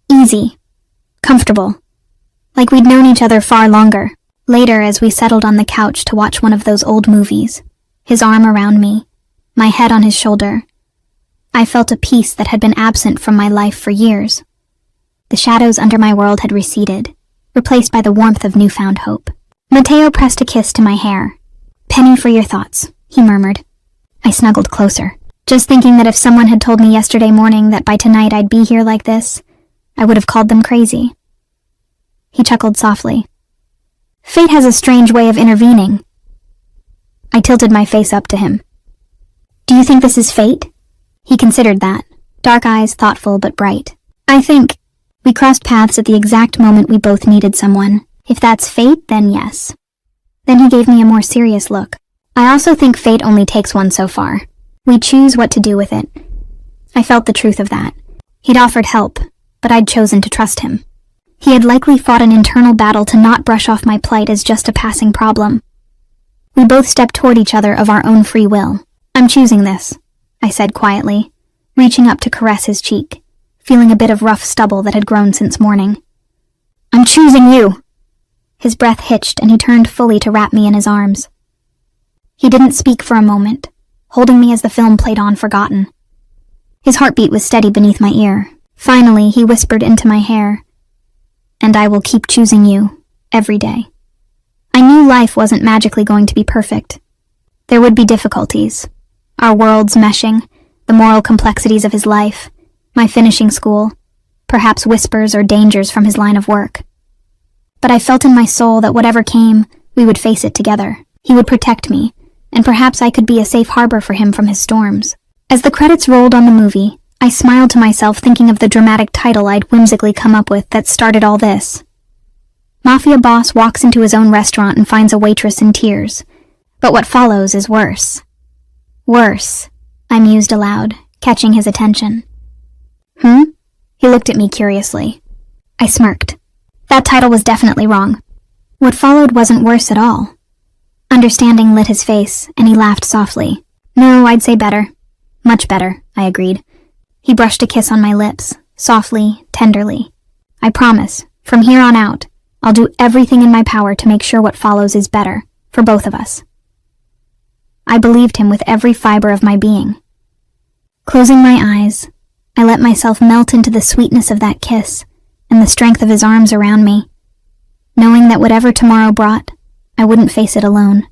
easy, comfortable, like we'd known each other far longer. Later, as we settled on the couch to watch one of those old movies, his arm around me, my head on his shoulder, I felt a peace that had been absent from my life for years. The shadows under my world had receded, replaced by the warmth of newfound hope. Mateo pressed a kiss to my hair. "Penny for your thoughts," he murmured. I snuggled closer, just thinking that if someone had told me yesterday morning that by tonight I'd be here like this, I would have called them crazy. He chuckled softly. "Fate has a strange way of intervening." I tilted my face up to him. "Do you think this is fate?" He considered that, dark eyes thoughtful but bright. "I think we crossed paths at the exact moment we both needed someone. If that's fate, then yes." Then he gave me a more serious look. "I also think fate only takes one so far. We choose what to do with it." I felt the truth of that. He'd offered help, but I'd chosen to trust him. He had likely fought an internal battle to not brush off my plight as just a passing problem. We both stepped toward each other of our own free will. "I'm choosing this," I said quietly, reaching up to caress his cheek, feeling a bit of rough stubble that had grown since morning. "I'm choosing you!" His breath hitched and he turned fully to wrap me in his arms. He didn't speak for a moment, holding me as the film played on forgotten. His heartbeat was steady beneath my ear. Finally, he whispered into my hair, "And I will keep choosing you, every day." I knew life wasn't magically going to be perfect. There would be difficulties. Our worlds meshing, the moral complexities of his life, my finishing school, perhaps whispers or dangers from his line of work. But I felt in my soul that whatever came, we would face it together. He would protect me, and perhaps I could be a safe harbor for him from his storms. As the credits rolled on the movie, I smiled to myself thinking of the dramatic title I'd whimsically come up with that started all this. Mafia boss walks into his own restaurant and finds a waitress in tears. But what follows is worse. "Worse," I mused aloud, catching his attention. He looked at me curiously. I smirked. That title was definitely wrong. What followed wasn't worse at all. Understanding lit his face, and he laughed softly. "No, I'd say better. Much better," I agreed. He brushed a kiss on my lips, softly, tenderly. "I promise, from here on out, I'll do everything in my power to make sure what follows is better, for both of us." I believed him with every fiber of my being. Closing my eyes, I let myself melt into the sweetness of that kiss and the strength of his arms around me, knowing that whatever tomorrow brought, I wouldn't face it alone.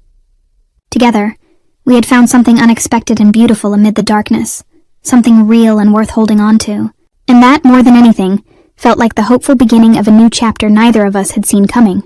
Together, we had found something unexpected and beautiful amid the darkness, something real and worth holding on to, and that, more than anything, felt like the hopeful beginning of a new chapter neither of us had seen coming.